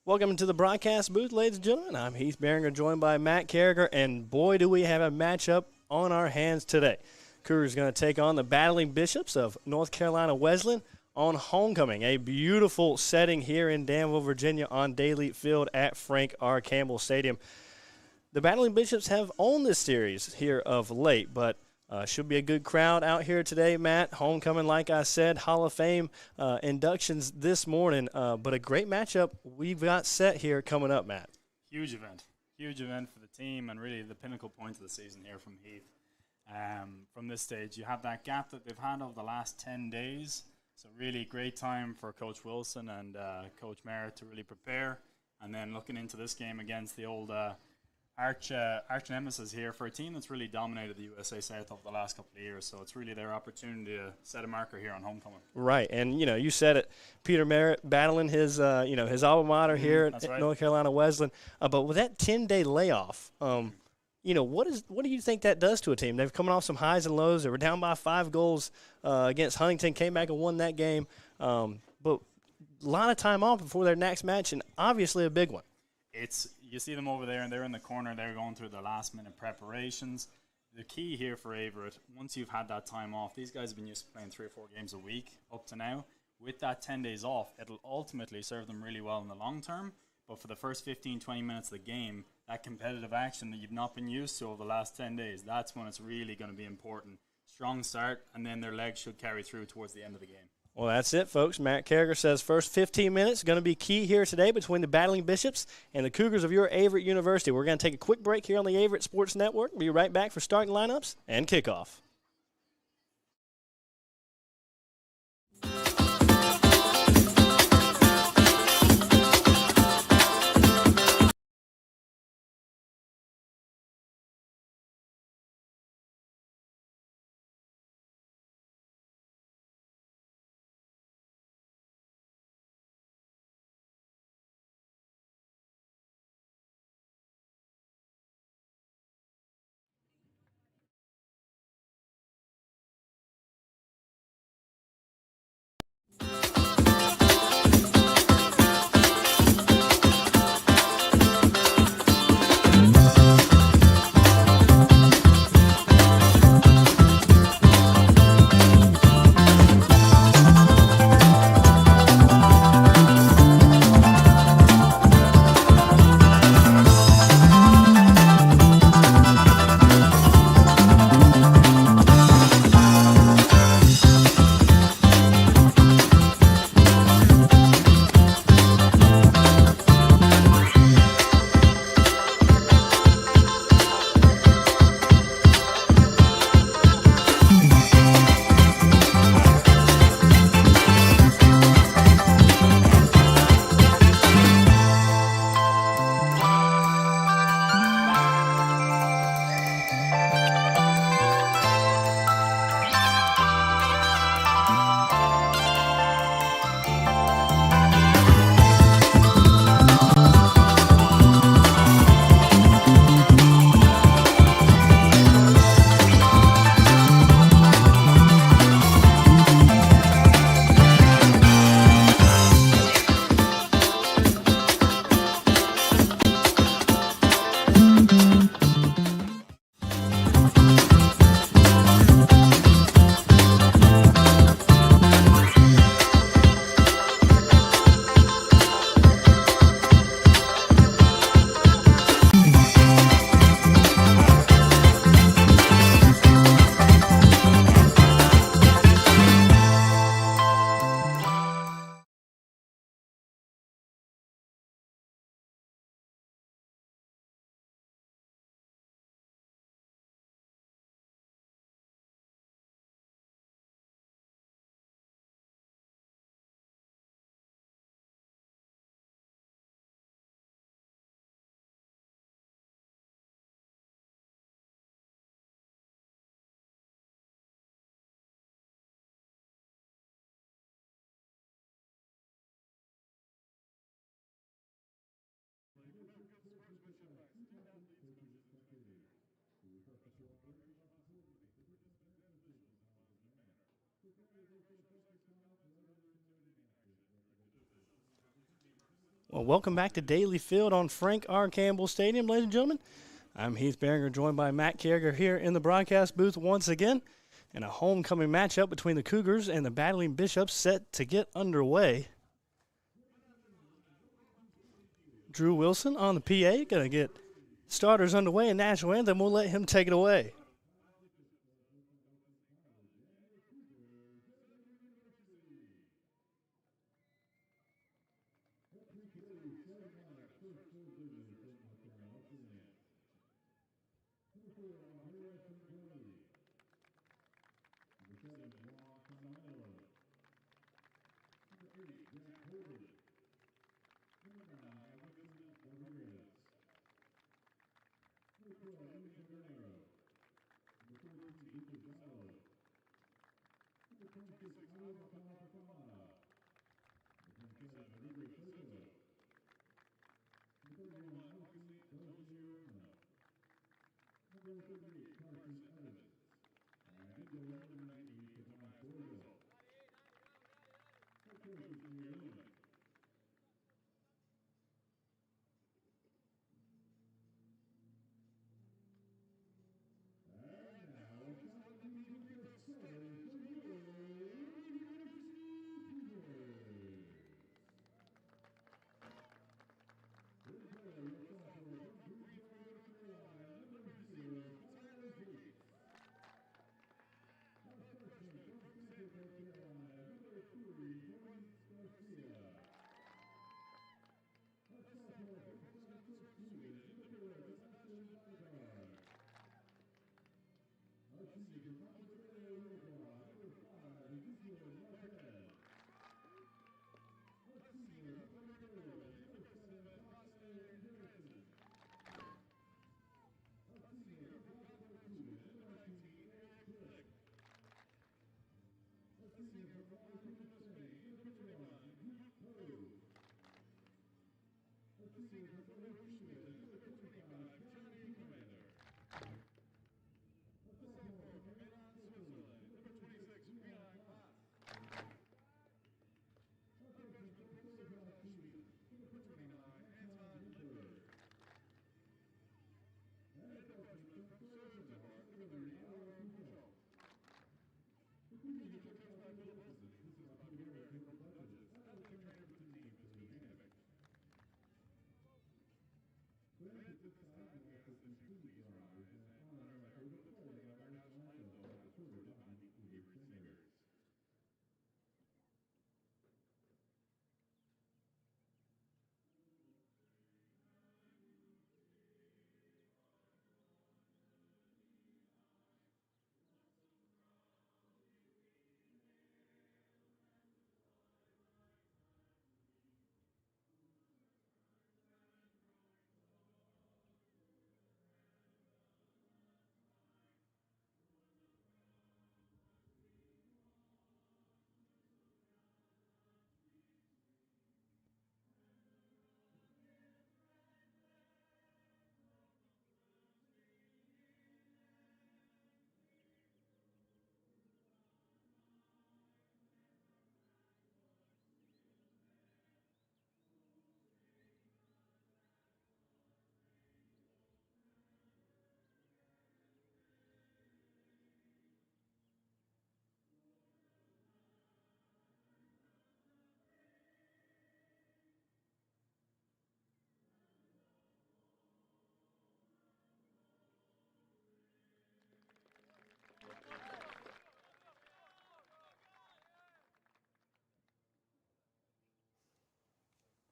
Welcome to the broadcast booth, ladies and gentlemen. I'm Heath Behringer, joined by Matt Carragher, and boy, do we have a matchup on our hands today. Cougars going to take on the Battling Bishops of North Carolina Wesleyan on homecoming, a beautiful setting here in Danville, Virginia on Daly Field at Frank R. Campbell Stadium. The Battling Bishops have owned this series here of late, but should be a good crowd out here today, Matt. Homecoming, like I said, Hall of Fame inductions this morning, but a great matchup we've got set here coming up, Matt. Huge event for the team, and really the pinnacle point of the season here from Heath. From this stage, you have that gap that they've had over the last 10 days, so really great time for Coach Wilson and Coach Merritt to really prepare, and then looking into this game against the old arch nemesis here for a team that's really dominated the USA South over the last couple of years. So it's really their opportunity to set a marker here on homecoming. Right, and you said it, Peter Merritt battling his his alma mater here at right. North Carolina Wesleyan. But with that 10-day layoff, what do you think that does to a team? They've coming off some highs and lows. They were down by 5 goals against Huntington, came back and won that game. But a lot of time off before their next match, and obviously a big one. You see them over there, and they're in the corner. They're going through their last-minute preparations. The key here for Averett, once you've had that time off, these guys have been used to playing 3 or 4 games a week up to now. With that 10 days off, it'll ultimately serve them really well in the long term. But for the first 15, 20 minutes of the game, that competitive action that you've not been used to over the last 10 days, that's when it's really going to be important. Strong start, and then their legs should carry through towards the end of the game. Well, that's it, folks. Matt Carragher says first 15 minutes going to be key here today between the Battling Bishops and the Cougars of your Averett University. We're going to take a quick break here on the Averett Sports Network. Be right back for starting lineups and kickoff. Well, welcome back to Daly Field on Frank R. Campbell Stadium, ladies and gentlemen. I'm Heath Behringer, joined by Matt Carriger here in the broadcast booth once again. And a homecoming matchup between the Cougars and the Battling Bishops set to get underway. Drew Wilson on the PA, going to get starters underway, and National Anthem will let him take it away.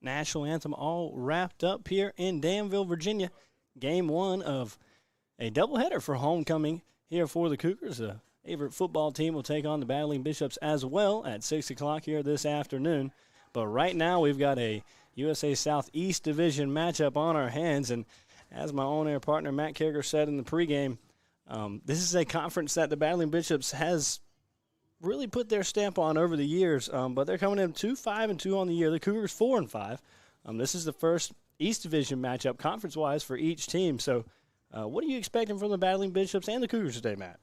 National Anthem all wrapped up here in Danville, Virginia. Game one of a doubleheader for homecoming here for the Cougars. The Averett football team will take on the Battling Bishops as well at 6 o'clock here this afternoon. But right now we've got a USA Southeast Division matchup on our hands. And as my on-air partner Matt Carriger said in the pregame, this is a conference that the Battling Bishops has really put their stamp on over the years, but they're coming in 2-5-2 on the year. The Cougars 4-5. This is the first East Division matchup conference-wise for each team. So what are you expecting from the Battling Bishops and the Cougars today, Matt?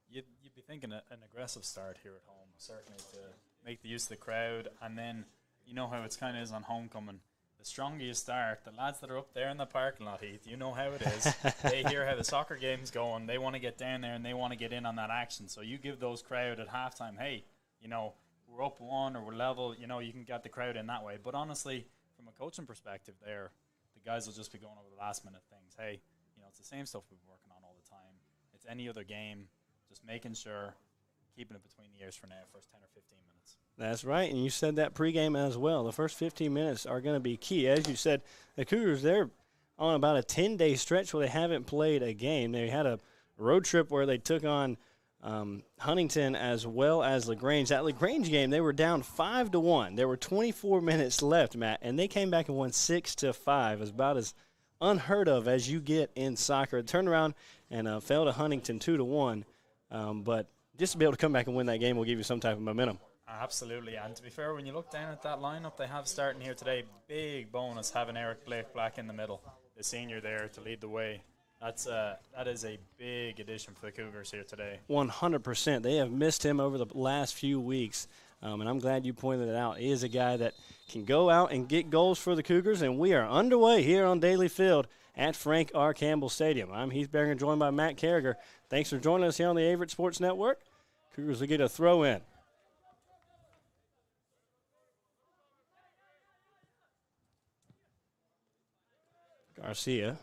You'd be thinking an aggressive start here at home, certainly to make the use of the crowd. And then you know how it's kind of is on homecoming. the stronger you start, the lads that are up there in the parking lot, Heath, you know how it is. They hear how the soccer game's going. They want to get down there and they want to get in on that action. So you give those crowd at halftime, hey, we're up 1 or we're level. You can get the crowd in that way. But honestly, from a coaching perspective there, the guys will just be going over the last-minute things. Hey, it's the same stuff we've been working on all the time. It's any other game, just making sure, keeping it between the ears for now, first 10 or 15 minutes. That's right, and you said that pregame as well. The first 15 minutes are going to be key. As you said, the Cougars, they're on about a 10-day stretch where they haven't played a game. They had a road trip where they took on Huntington as well as LaGrange. That LaGrange game, they were down 5-1. There were 24 minutes left, Matt, and they came back and won 6-5. It was about as unheard of as you get in soccer. Turned around and fell to Huntington 2-1, but just to be able to come back and win that game will give you some type of momentum. Absolutely, and to be fair, when you look down at that lineup they have starting here today, big bonus having Eric Blake Black in the middle, the senior there to lead the way. That is a big addition for the Cougars here today. 100%. They have missed him over the last few weeks, and I'm glad you pointed it out. He is a guy that can go out and get goals for the Cougars, and we are underway here on Daly Field at Frank R. Campbell Stadium. I'm Heath Beringer, joined by Matt Carragher. Thanks for joining us here on the Averett Sports Network. Cougars will get a throw in. Garcia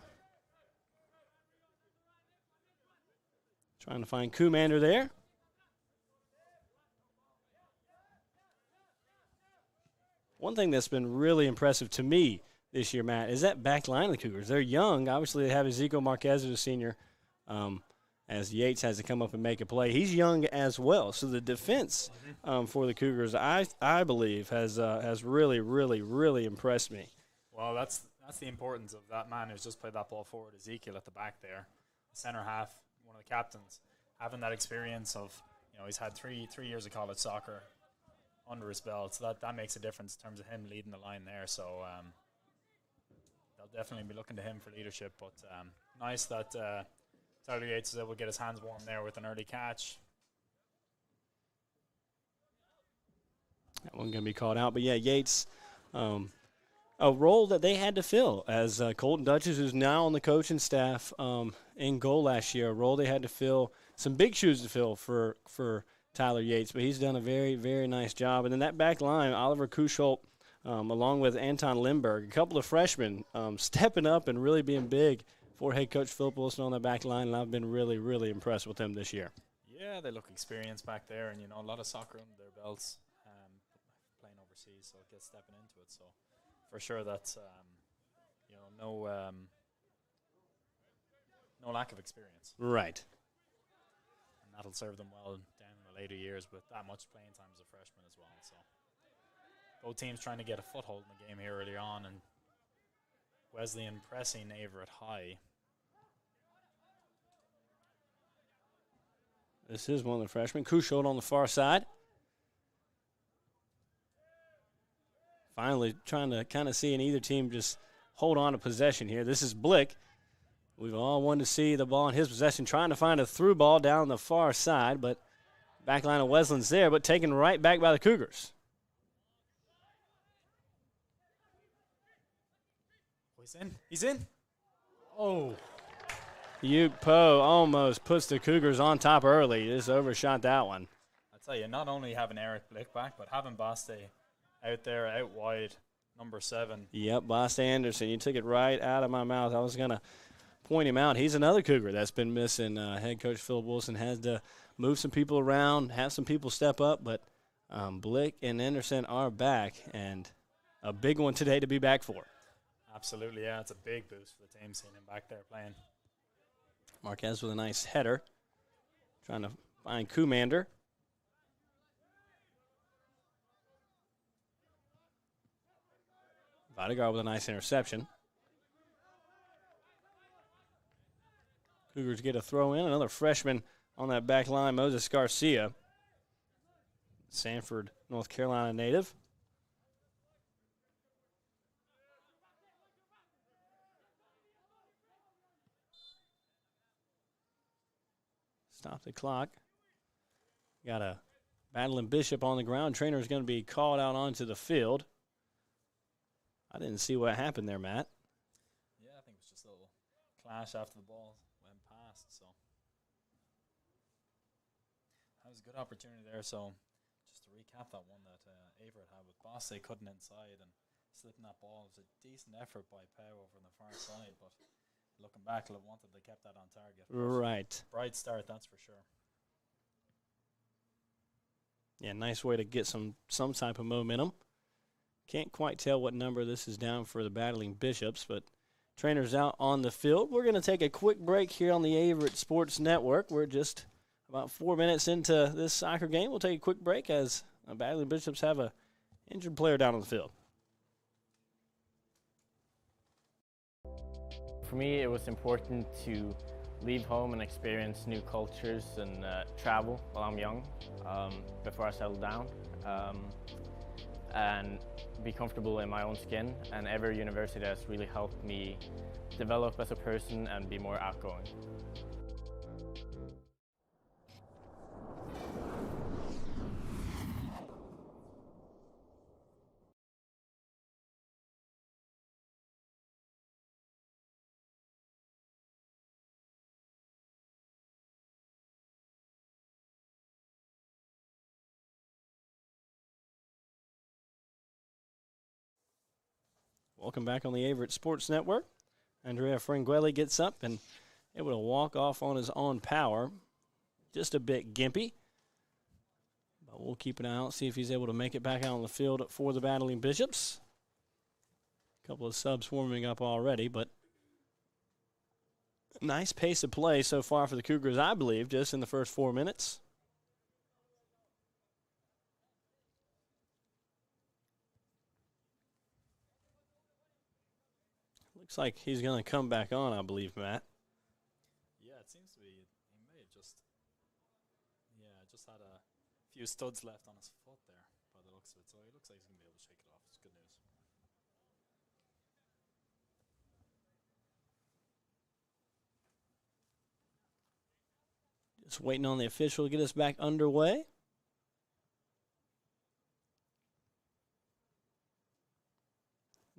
trying to find Commander there. One thing that's been really impressive to me this year, Matt, is that back line of the Cougars. They're young. Obviously, they have Ezekiel Marquez as a senior, as Yates has to come up and make a play. He's young as well. So the defense for the Cougars, I believe, has really, really, really impressed me. Well, that's the importance of that man who's just played that ball forward, Ezekiel, at the back there. Center half, one of the captains, having that experience of, he's had three years of college soccer under his belt, so that makes a difference in terms of him leading the line there. So they'll definitely be looking to him for leadership. But nice that Tyler Yates is able to get his hands warm there with an early catch. That one's going to be called out. But, yeah, Yates, a role that they had to fill as Colton Dutchess, who's now on the coaching staff in goal last year, a role they had to fill, some big shoes to fill for Tyler Yates, but he's done a very, very nice job. And then that back line, Oliver Kusholt, along with Anton Lindberg, a couple of freshmen stepping up and really being big for head coach Philip Wilson on the back line, and I've been really, really impressed with them this year. Yeah, they look experienced back there, and, a lot of soccer under their belts, playing overseas, so get stepping into it. So for sure that's, no lack of experience. Right. And that'll serve them well down in the later years with that much playing time as a freshman as well. So both teams trying to get a foothold in the game here early on, and Wesleyan pressing Averett high. This is one of the freshmen. Kusholt on the far side. Finally trying to kind of see in either team just hold on to possession here. This is Blick. We've all wanted to see the ball in his possession, trying to find a through ball down the far side, but back line of Wesleyan's there, but taken right back by the Cougars. He's in. Oh. Yuke Poe almost puts the Cougars on top early. Just overshot that one. I tell you, not only having Eric Blick back, but having Baste out there, out wide, number 7. Yep, Baste Anderson. You took it right out of my mouth. I was going to point him out. He's another Cougar that's been missing. Head coach Philip Wilson has to move some people around, have some people step up, but Blick and Anderson are back, and a big one today to be back for. Absolutely, yeah. It's a big boost for the team seeing him back there playing. Marquez with a nice header. Trying to find Commander. Videgaard with a nice interception. Cougars get a throw in. Another freshman on that back line, Moses Garcia. Sanford, North Carolina native. Stop the clock. Got a battling Bishop on the ground. Trainer is going to be called out onto the field. I didn't see what happened there, Matt. Yeah, I think it was just a little clash after the ball went past. So that was a good opportunity there. So just to recap that one that Averett had with Boss, they couldn't inside and slipping that ball. It was a decent effort by Pau over on the far side, but looking back, I wanted they kept that on target. Right. Bright start, that's for sure. Yeah, nice way to get some type of momentum. Can't quite tell what number this is down for the Battling Bishops, but trainers out on the field. We're going to take a quick break here on the Averett Sports Network. We're just about 4 minutes into this soccer game. We'll take a quick break as the Battling Bishops have a injured player down on the field. For me, it was important to leave home and experience new cultures and travel while I'm young before I settle down and be comfortable in my own skin. And Averett University has really helped me develop as a person and be more outgoing. Welcome back on the Averett Sports Network. Andrea Franguelli gets up and able to walk off on his own power. Just a bit gimpy. But we'll keep an eye out, see if he's able to make it back out on the field for the Battling Bishops. A couple of subs warming up already, but nice pace of play so far for the Cougars, I believe, just in the first 4 minutes. Looks like he's going to come back on, I believe, Matt. Yeah, it seems to be. He may have just had a few studs left on his foot there by the looks of it. So he looks like he's going to be able to shake it off. It's good news. Just waiting on the official to get us back underway.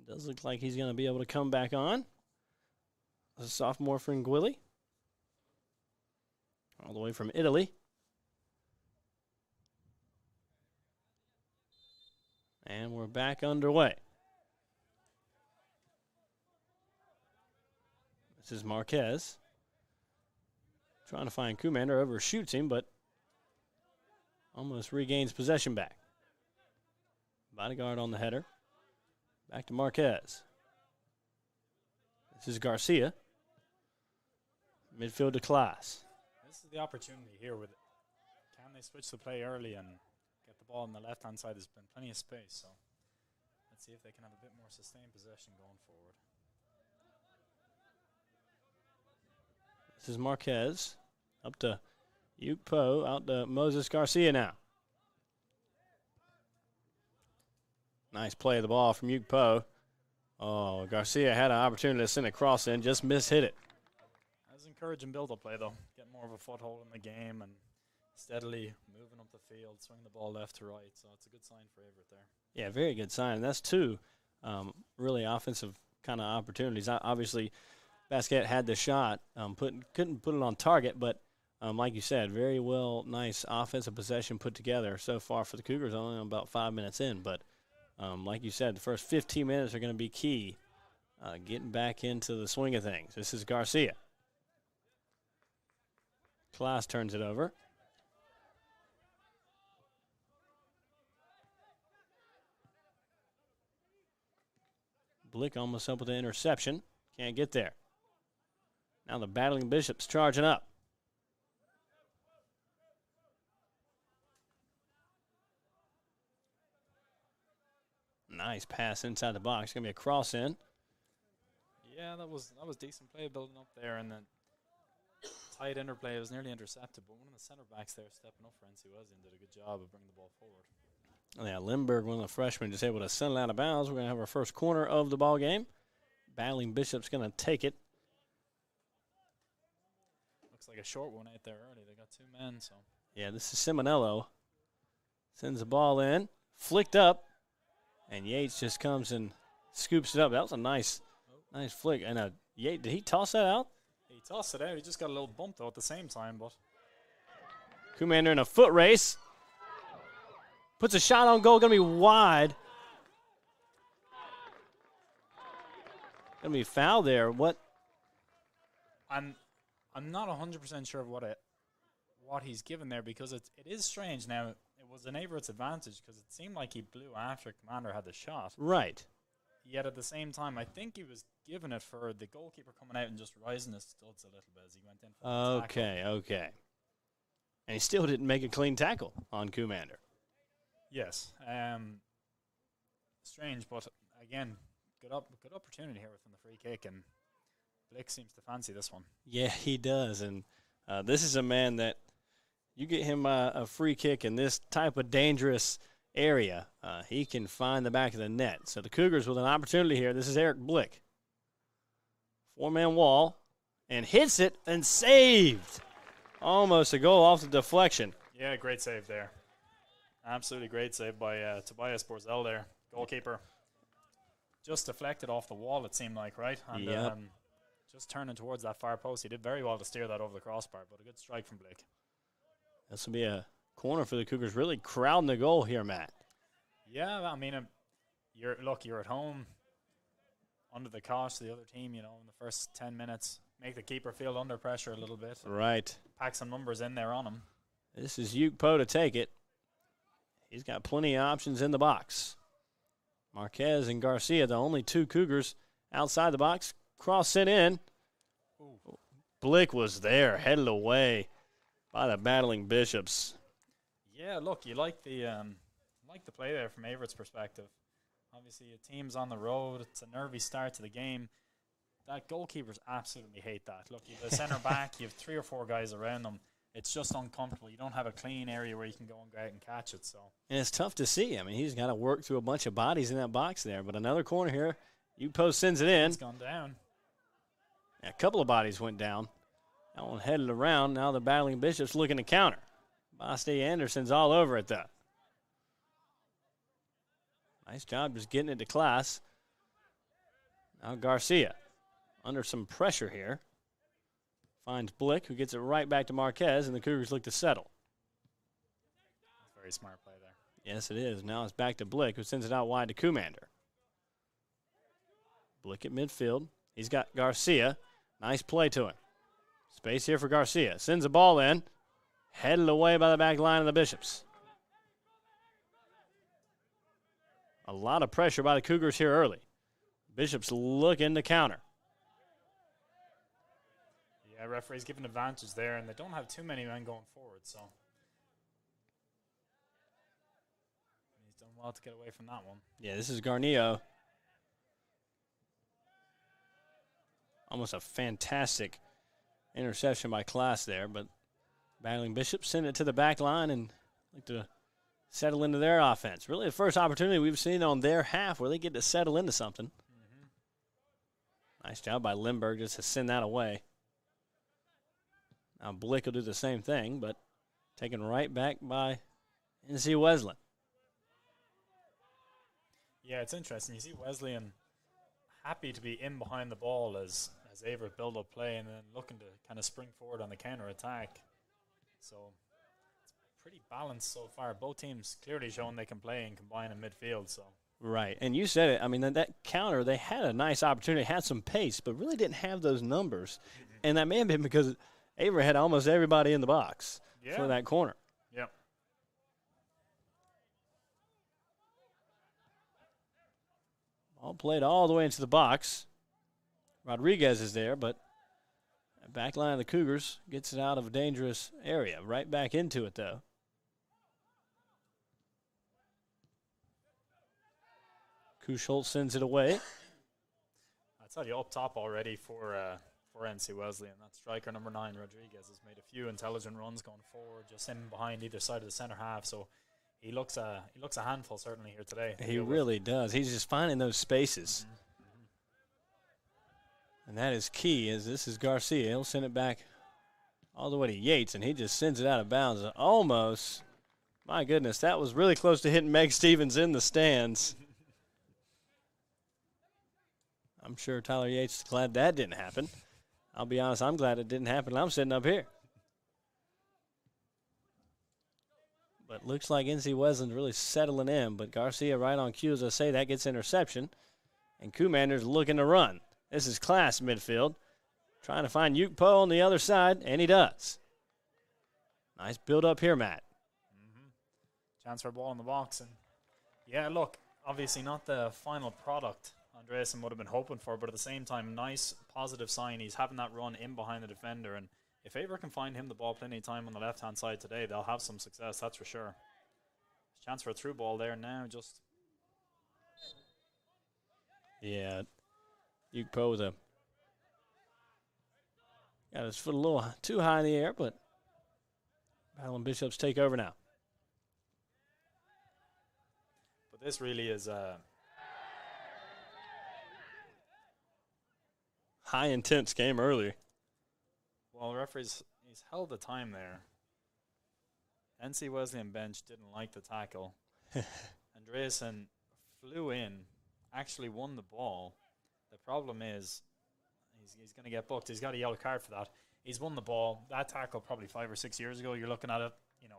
Does look like he's going to be able to come back on. A sophomore Franguilli. All the way from Italy. And we're back underway. This is Marquez. Trying to find Commander, overshoots him, but almost regains possession back. Bodyguard on the header. Back to Marquez. This is Garcia. Midfield to Class. This is the opportunity here with it. Can they switch the play early and get the ball on the left-hand side? There's been plenty of space, so let's see if they can have a bit more sustained possession going forward. This is Marquez. Up to Yuke Po. Out to Moses Garcia now. Nice play of the ball from Yuke Po. Oh, Garcia had an opportunity to send a cross in, just mishit it. That was encouraging build-up play, though. Getting more of a foothold in the game and steadily moving up the field, swinging the ball left to right. So it's a good sign for Averett there. Yeah, very good sign. And that's two really offensive kind of opportunities. Obviously, Basquette had the shot, couldn't put it on target, but like you said, very well, nice offensive possession put together so far for the Cougars, only about 5 minutes in. But like you said, the first 15 minutes are going to be key, getting back into the swing of things. This is Garcia. Class turns it over. Blick almost up with the interception. Can't get there. Now the Battling Bishops charging up. Nice pass inside the box. Going to be a cross in. Yeah, that was decent play building up there, and then tight interplay was nearly intercepted, but one of the center backs there stepping up for NC Wesleyan did a good job of bringing the ball forward. Yeah, Lindbergh, one of the freshmen, just able to send it out of bounds. We're going to have our first corner of the ball game. Battling Bishop's going to take it. Looks like a short one out there early. They got two men, so. Yeah, this is Simonello. Sends the ball in, flicked up, and Yates just comes and scoops it up. That was a nice flick. And Yates, did he toss that out? He tossed it out. He just got a little bump, though, at the same time. But Commander in a foot race. Puts a shot on goal. Going to be wide. Going to be foul there. What? I'm not 100% sure of what he's given there, because it is strange. Now, it was an Averett's advantage because it seemed like he blew after Commander had the shot. Right. Yet at the same time, I think he was giving it for the goalkeeper coming out and just rising his studs a little bit as he went in for the tackle. Okay. And he still didn't make a clean tackle on Commander. Yes. Strange, but again, good opportunity here within the free kick, and Blick seems to fancy this one. Yeah, he does. And this is a man that you get him a free kick in this type of dangerous area, he can find the back of the net. So the Cougars with an opportunity here. This is Eric Blick. 4-man wall, and hits it and saved. Almost a goal off the deflection. Yeah, great save there. Absolutely great save by Tobias Borzell there, goalkeeper. Just deflected off the wall, it seemed like, right? And yep. Just turning towards that far post. He did very well to steer that over the crossbar, but a good strike from Blick. This will be a corner for the Cougars, really crowding the goal here, Matt. Yeah, I mean, you're at home under the cosh of the other team, in the first 10 minutes. Make the keeper feel under pressure a little bit. Right. Pack some numbers in there on him. This is Ukpo to take it. He's got plenty of options in the box. Marquez and Garcia, the only two Cougars outside the box. Cross it in. Ooh. Blick was there, headed away by the battling Bishops. Yeah, look, you like the play there from Averett's perspective. Obviously, your team's on the road. It's a nervy start to the game. That goalkeepers absolutely hate that. Look, you have a centre back. You have 3 or 4 guys around them. It's just uncomfortable. You don't have a clean area where you can go and go out and catch it. So. And it's tough to see. I mean, he's got to work through a bunch of bodies in that box there. But another corner here. Ukpo sends it in. It's gone down. A couple of bodies went down. That one headed around. Now the battling Bishops looking to counter. Basti Anderson's all over it, though. Nice job just getting it to class. Now Garcia under some pressure here. Finds Blick, who gets it right back to Marquez, and the Cougars look to settle. Very smart play there. Yes, it is. Now it's back to Blick, who sends it out wide to Commander. Blick at midfield. He's got Garcia. Nice play to him. Space here for Garcia. Sends the ball in. Headed away by the back line of the Bishops. A lot of pressure by the Cougars here early. Bishops looking to counter. Yeah, referee's giving advantage there, and they don't have too many men going forward, so. He's done well to get away from that one. Yeah, this is Garnillo. Almost a fantastic interception by Class there, but battling Bishops send it to the back line and look to settle into their offense. Really the first opportunity we've seen on their half where they get to settle into something. Nice job by Lindbergh just to send that away. Now Blick will do the same thing, but taken right back by NC Wesleyan. Yeah, it's interesting. You see Wesleyan happy to be in behind the ball as Averett build up play and then looking to kind of spring forward on the counter attack. So it's pretty balanced so far. Both teams clearly showing they can play and combine in midfield. So. Right, and you said it. I mean, that counter, they had a nice opportunity, had some pace, but really didn't have those numbers. And that may have been because Averett had almost everybody in the box for that corner. Yep. Ball played all the way into the box. Rodriguez is there, but the back line of the Cougars gets it out of a dangerous area. Right back into it, though. Kuschholz sends it away. I tell you, up top already for NC Wesleyan, that striker number 9, Rodriguez, has made a few intelligent runs going forward, just in behind either side of the center half. So he looks a handful certainly here today. He really does. He's just finding those spaces. And that is key, as this is Garcia. He'll send it back all the way to Yates, and he just sends it out of bounds. Almost. My goodness, that was really close to hitting Meg Stevens in the stands. I'm sure Tyler Yates is glad that didn't happen. I'll be honest, I'm glad it didn't happen. I'm sitting up here. But looks like NC Wesleyan's really settling in. But Garcia right on cue, as I say, that gets interception. And Kumander's looking to run. This is Class midfield. Trying to find Ukpo on the other side, and he does. Nice build up here, Matt. Chance for a ball in the box. And yeah, look, obviously not the final product Andreasen would have been hoping for, but at the same time, nice positive sign. He's having that run in behind the defender, and if Averett can find him the ball plenty of time on the left-hand side today, they'll have some success, that's for sure. Chance for a through ball there now, just. Yeah, Ukpo with got his foot a little too high in the air, but Battle and Bishops take over now. But this really is high intense game early. Well, the referee's he's held the time there. NC Wesleyan bench didn't like the tackle. Andreasen flew in, actually won the ball. The problem is he's going to get booked. He's got a yellow card for that. He's won the ball. That tackle probably 5 or 6 years ago. You're looking at it,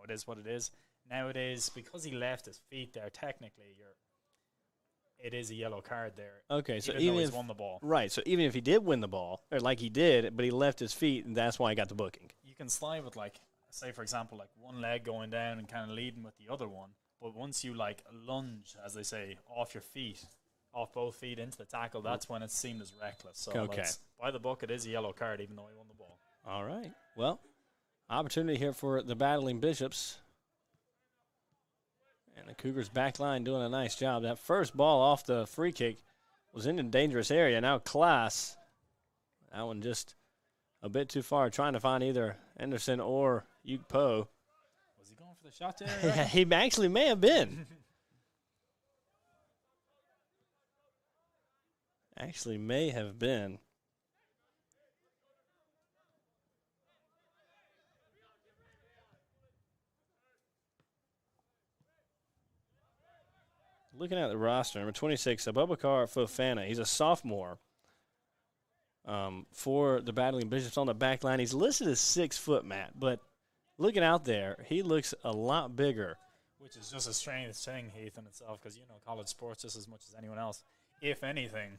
it is what it is. Nowadays, because he left his feet there, technically, it is a yellow card there. Okay, so even though he's won the ball. Right, so even if he did win the ball, or like he did, but he left his feet, and that's why he got the booking. You can slide with, say, for example, one leg going down and kind of leading with the other one. But once you, lunge, as they say, off your feet, off both feet into the tackle, that's when it's seen as reckless. So okay. By the book, it is a yellow card, even though he won the ball. All right. Well, opportunity here for the Battling Bishops. And the Cougars back line doing a nice job. That first ball off the free kick was in a dangerous area. Now Class, that one just a bit too far, trying to find either Anderson or Ukpo. Was he going for the shot there? Yeah, he actually may have been. Actually may have been. Looking at the roster, number 26, Abubakar Fofana. He's a sophomore for the Battling Bishops on the back line. He's listed as 6 foot, Matt, but looking out there, he looks a lot bigger. Which is just a strange thing, Heath, in itself, because you know college sports just as much as anyone else. If anything,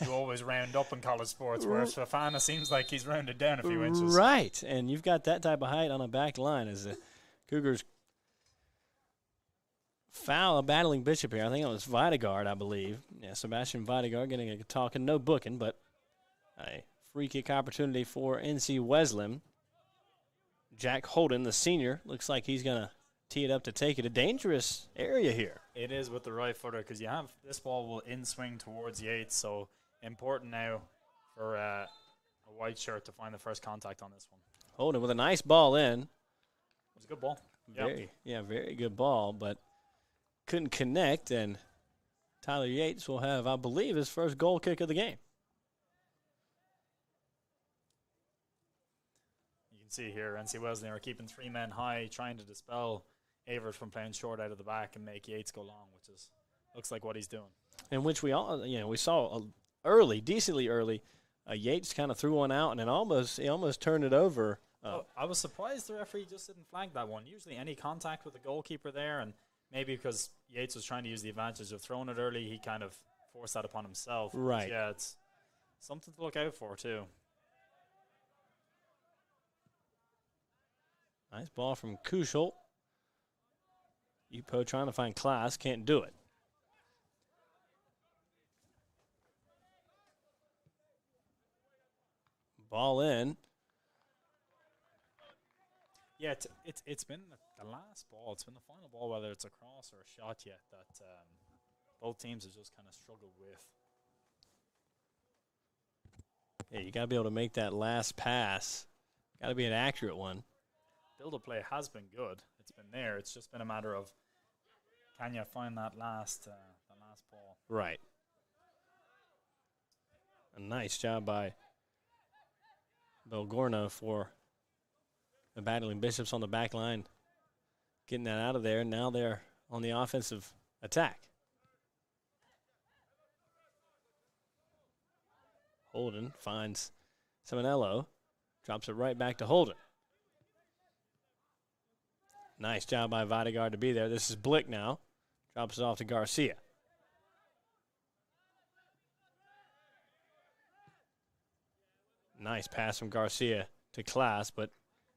you always round up in college sports, whereas Fofana seems like he's rounded down a few inches. Right, and you've got that type of height on a back line as the Cougars foul a Battling Bishop here. I think it was Videgard, I believe. Yeah, Sebastian Videgard getting a talking, no booking, but a free kick opportunity for NC Wesleyan. Jack Holden, the senior, looks like he's going to tee it up to take it. A dangerous area here. It is with the right footer because you have this ball will in swing towards Yates, so important now for a white shirt to find the first contact on this one. Holden with a nice ball in. It was a good ball. Very good ball, but couldn't connect, and Tyler Yates will have, I believe, his first goal kick of the game. You can see here, NC Wesleyan are keeping 3 men high, trying to dispel Averett from playing short out of the back and make Yates go long, which is looks like what he's doing. In which we saw decently early, Yates kind of threw one out, and he almost turned it over. I was surprised the referee just didn't flag that one. Usually any contact with the goalkeeper there, and maybe because Yates was trying to use the advantage of throwing it early, he kind of forced that upon himself. Right. Yeah, it's something to look out for, too. Nice ball from Kuschel. Ukpo trying to find Class, can't do it. Ball in. Yeah, it's been the last ball. It's been the final ball, whether it's a cross or a shot yet, that both teams have just kind of struggled with. Yeah, you got to be able to make that last pass. Got to be an accurate one. Build-up play has been good. It's been there. It's just been a matter of can you find that last ball. Right. A nice job by Belgorno for the Battling Bishops on the back line, getting that out of there. Now they're on the offensive attack. Holden finds Simonello, drops it right back to Holden. Nice job by Videgard to be there. This is Blick now. Drops it off to Garcia. Nice pass from Garcia to Class, but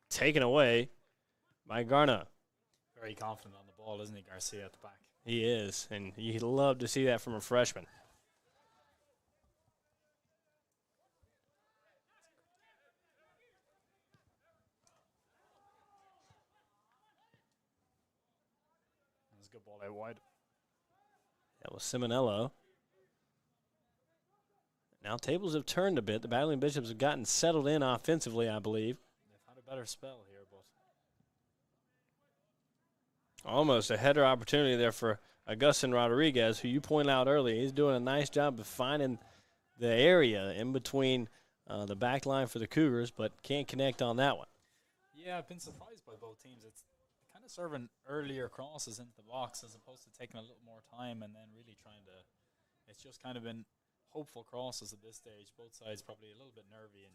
taken away by Garneau. Very confident on the ball, isn't he, Garcia at the back? He is, and you'd love to see that from a freshman. That's a good ball out wide. That was Simonello. Now tables have turned a bit. The Battling Bishops have gotten settled in offensively, I believe. They've had a better spell here, but almost a header opportunity there for Augustin Rodriguez, who you pointed out earlier. He's doing a nice job of finding the area in between the back line for the Cougars, but can't connect on that one. Yeah, I've been surprised by both teams. It's kind of serving earlier crosses into the box as opposed to taking a little more time and then really trying to – it's just kind of been hopeful crosses at this stage. Both sides probably a little bit nervy and,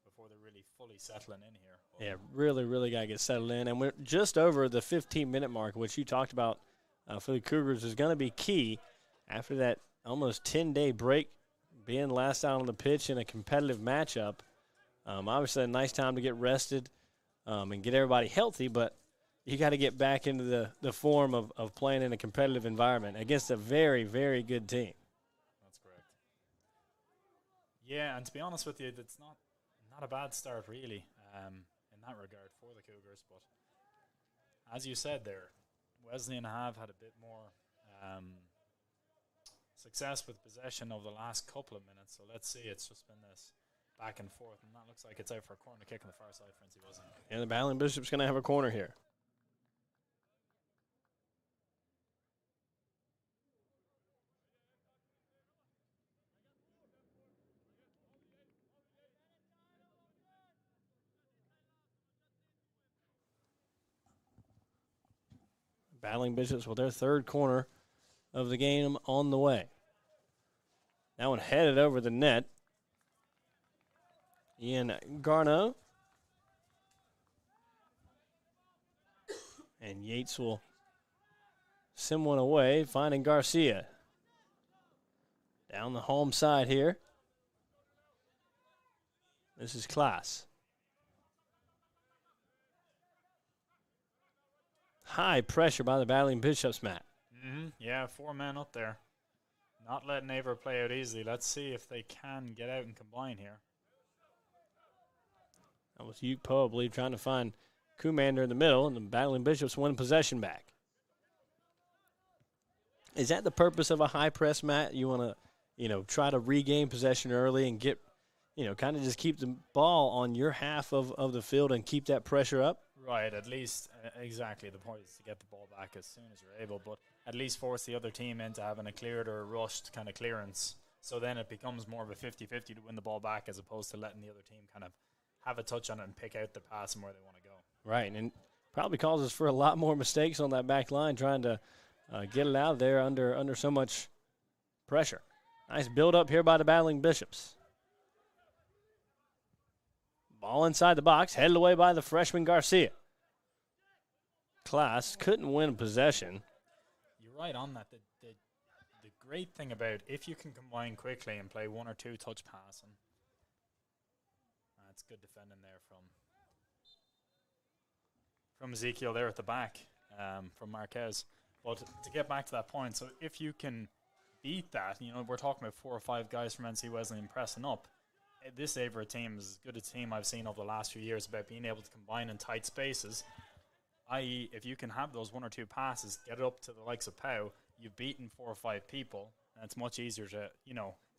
before they're really fully settling in here. But yeah, really got to get settled in. And we're just over the 15-minute mark, which you talked about for the Cougars is going to be key after that almost 10-day break, being last out on the pitch in a competitive matchup. Obviously a nice time to get rested and get everybody healthy, but you got to get back into the form of playing in a competitive environment against a very, very good team. That's correct. Yeah, and to be honest with you, that's not a bad start, really, in that regard for the Cougars. But as you said there, Wesleyan have had a bit more success with possession over the last couple of minutes. So let's see. It's just been this back and forth, and that looks like it's out for a corner kick on the far side for NC Wesleyan. And the Battling Bishops going to have a corner here. Battling Bishops with their third corner of the game on the way. That one headed over the net. Ian Garneau. And Yates will send one away, finding Garcia. Down the home side here. This is Class. High pressure by the Battling Bishops, Matt. Yeah, 4 men up there. Not letting Averett play out easily. Let's see if they can get out and combine here. That was Uke Poe, I believe, trying to find Kumander in the middle, and the Battling Bishops win possession back. Is that the purpose of a high press, Matt? You want to, try to regain possession early and get, kind of just keep the ball on your half of the field and keep that pressure up? Right, at least, exactly. The point is to get the ball back as soon as you're able, but at least force the other team into having a cleared or a rushed kind of clearance. So then it becomes more of a 50-50 to win the ball back as opposed to letting the other team kind of have a touch on it and pick out the pass and where they want to go. Right, and probably causes for a lot more mistakes on that back line trying to get it out of there under so much pressure. Nice build up here by the Battling Bishops. Ball inside the box, headed away by the freshman Garcia. Class couldn't win possession. You're right on that. The great thing about if you can combine quickly and play one or two touch passing, that's good defending there from Ezekiel there at the back, from Marquez. But to get back to that point, so if you can beat that, we're talking about 4 or 5 guys from NC Wesleyan pressing up. This Averett team is as good a team I've seen over the last few years about being able to combine in tight spaces, i.e. if you can have those 1 or 2 passes, get it up to the likes of Pau, you've beaten 4 or 5 people, and it's much easier to,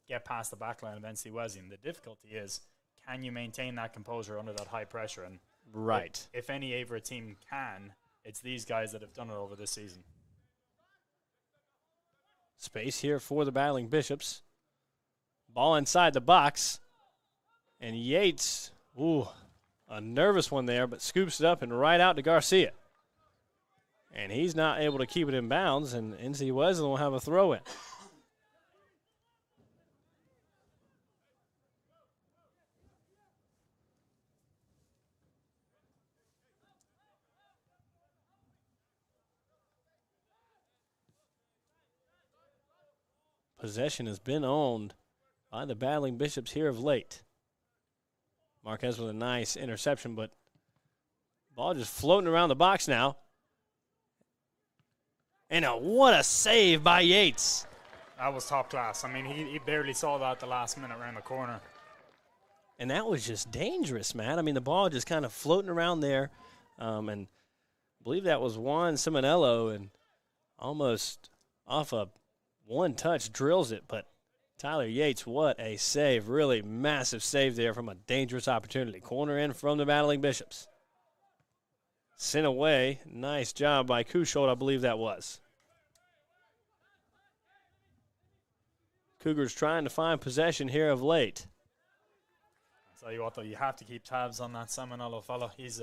get past the back line of NC Wesleyan. The difficulty is, can you maintain that composure under that high pressure? And right. If any Averett team can, it's these guys that have done it over this season. Space here for the Battling Bishops. Ball inside the box. And Yates, a nervous one there, but scoops it up and right out to Garcia. And he's not able to keep it in bounds, and NC Wesleyan will have a throw-in. possession has been owned by the Battling Bishops here of late. Marquez with a nice interception, but ball just floating around the box now. And what a save by Yates. That was top class. I mean, he barely saw that at the last minute around the corner. And that was just dangerous, man. I mean, the ball just kind of floating around there. And I believe that was Juan Simonello, and almost off a one-touch drills it. But Tyler Yates, what a save. Really massive save there from a dangerous opportunity. Corner in from the Battling Bishops. Sent away. Nice job by Kusholt, I believe that was. Cougars trying to find possession here of late. I'll tell you what, though, you have to keep tabs on that Simonello fella. He's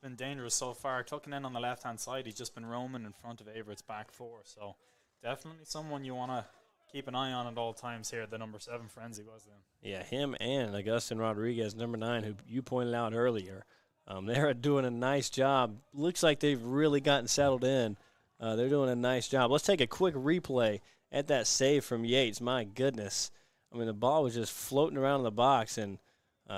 been dangerous so far. Tucking in on the left-hand side, he's just been roaming in front of Averett's back four. So definitely someone you want to keep an eye on at all times here, the number 7 for NC Wesleyan. Yeah, him and Augustin Rodriguez, number 9, who you pointed out earlier. They're doing a nice job. Looks like they've really gotten settled in. They're doing a nice job. Let's take a quick replay at that save from Yates. My goodness. I mean, the ball was just floating around in the box, and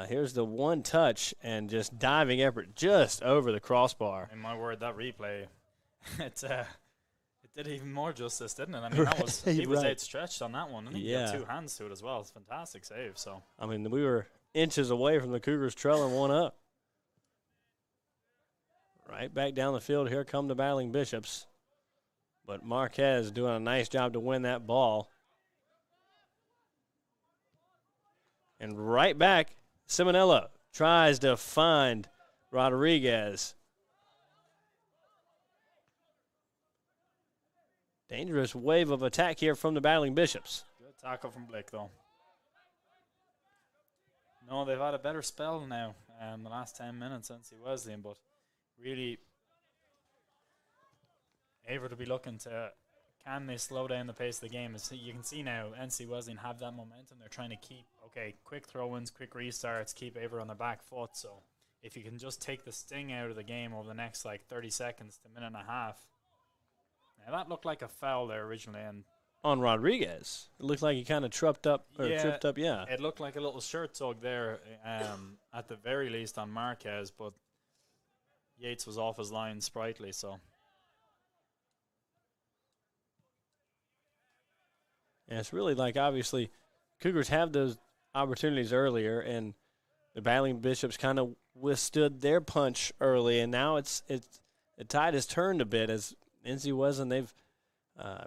here's the one touch and just diving effort just over the crossbar. In my word, that replay, it did even more justice, didn't it? I mean, that was, he was outstretched on that one, and he had 2 hands to it as well. It's a fantastic save. So I mean, we were inches away from the Cougars trailing one up. Right back down the field, here come the Battling Bishops. But Marquez doing a nice job to win that ball. And right back, Simonello tries to find Rodriguez. Dangerous wave of attack here from the Battling Bishops. Good tackle from Blick, though. No, they've had a better spell now the last 10 minutes, NC Wesleyan, but really, Averett will be looking to, can they slow down the pace of the game? As you can see now, NC Wesleyan have that momentum. They're trying to keep, quick throw-ins, quick restarts, keep Averett on their back foot. So if you can just take the sting out of the game over the next 30 seconds to a minute and a half. Now that looked like a foul there originally. And on Rodriguez. It looked like he kind of tripped up. It looked like a little shirt tug there at the very least on Marquez, but Yates was off his line sprightly, so. And it's really obviously, Cougars have those opportunities earlier, and the Battling Bishops kind of withstood their punch early, and now it's the tide has turned a bit as NC Wesleyan, they've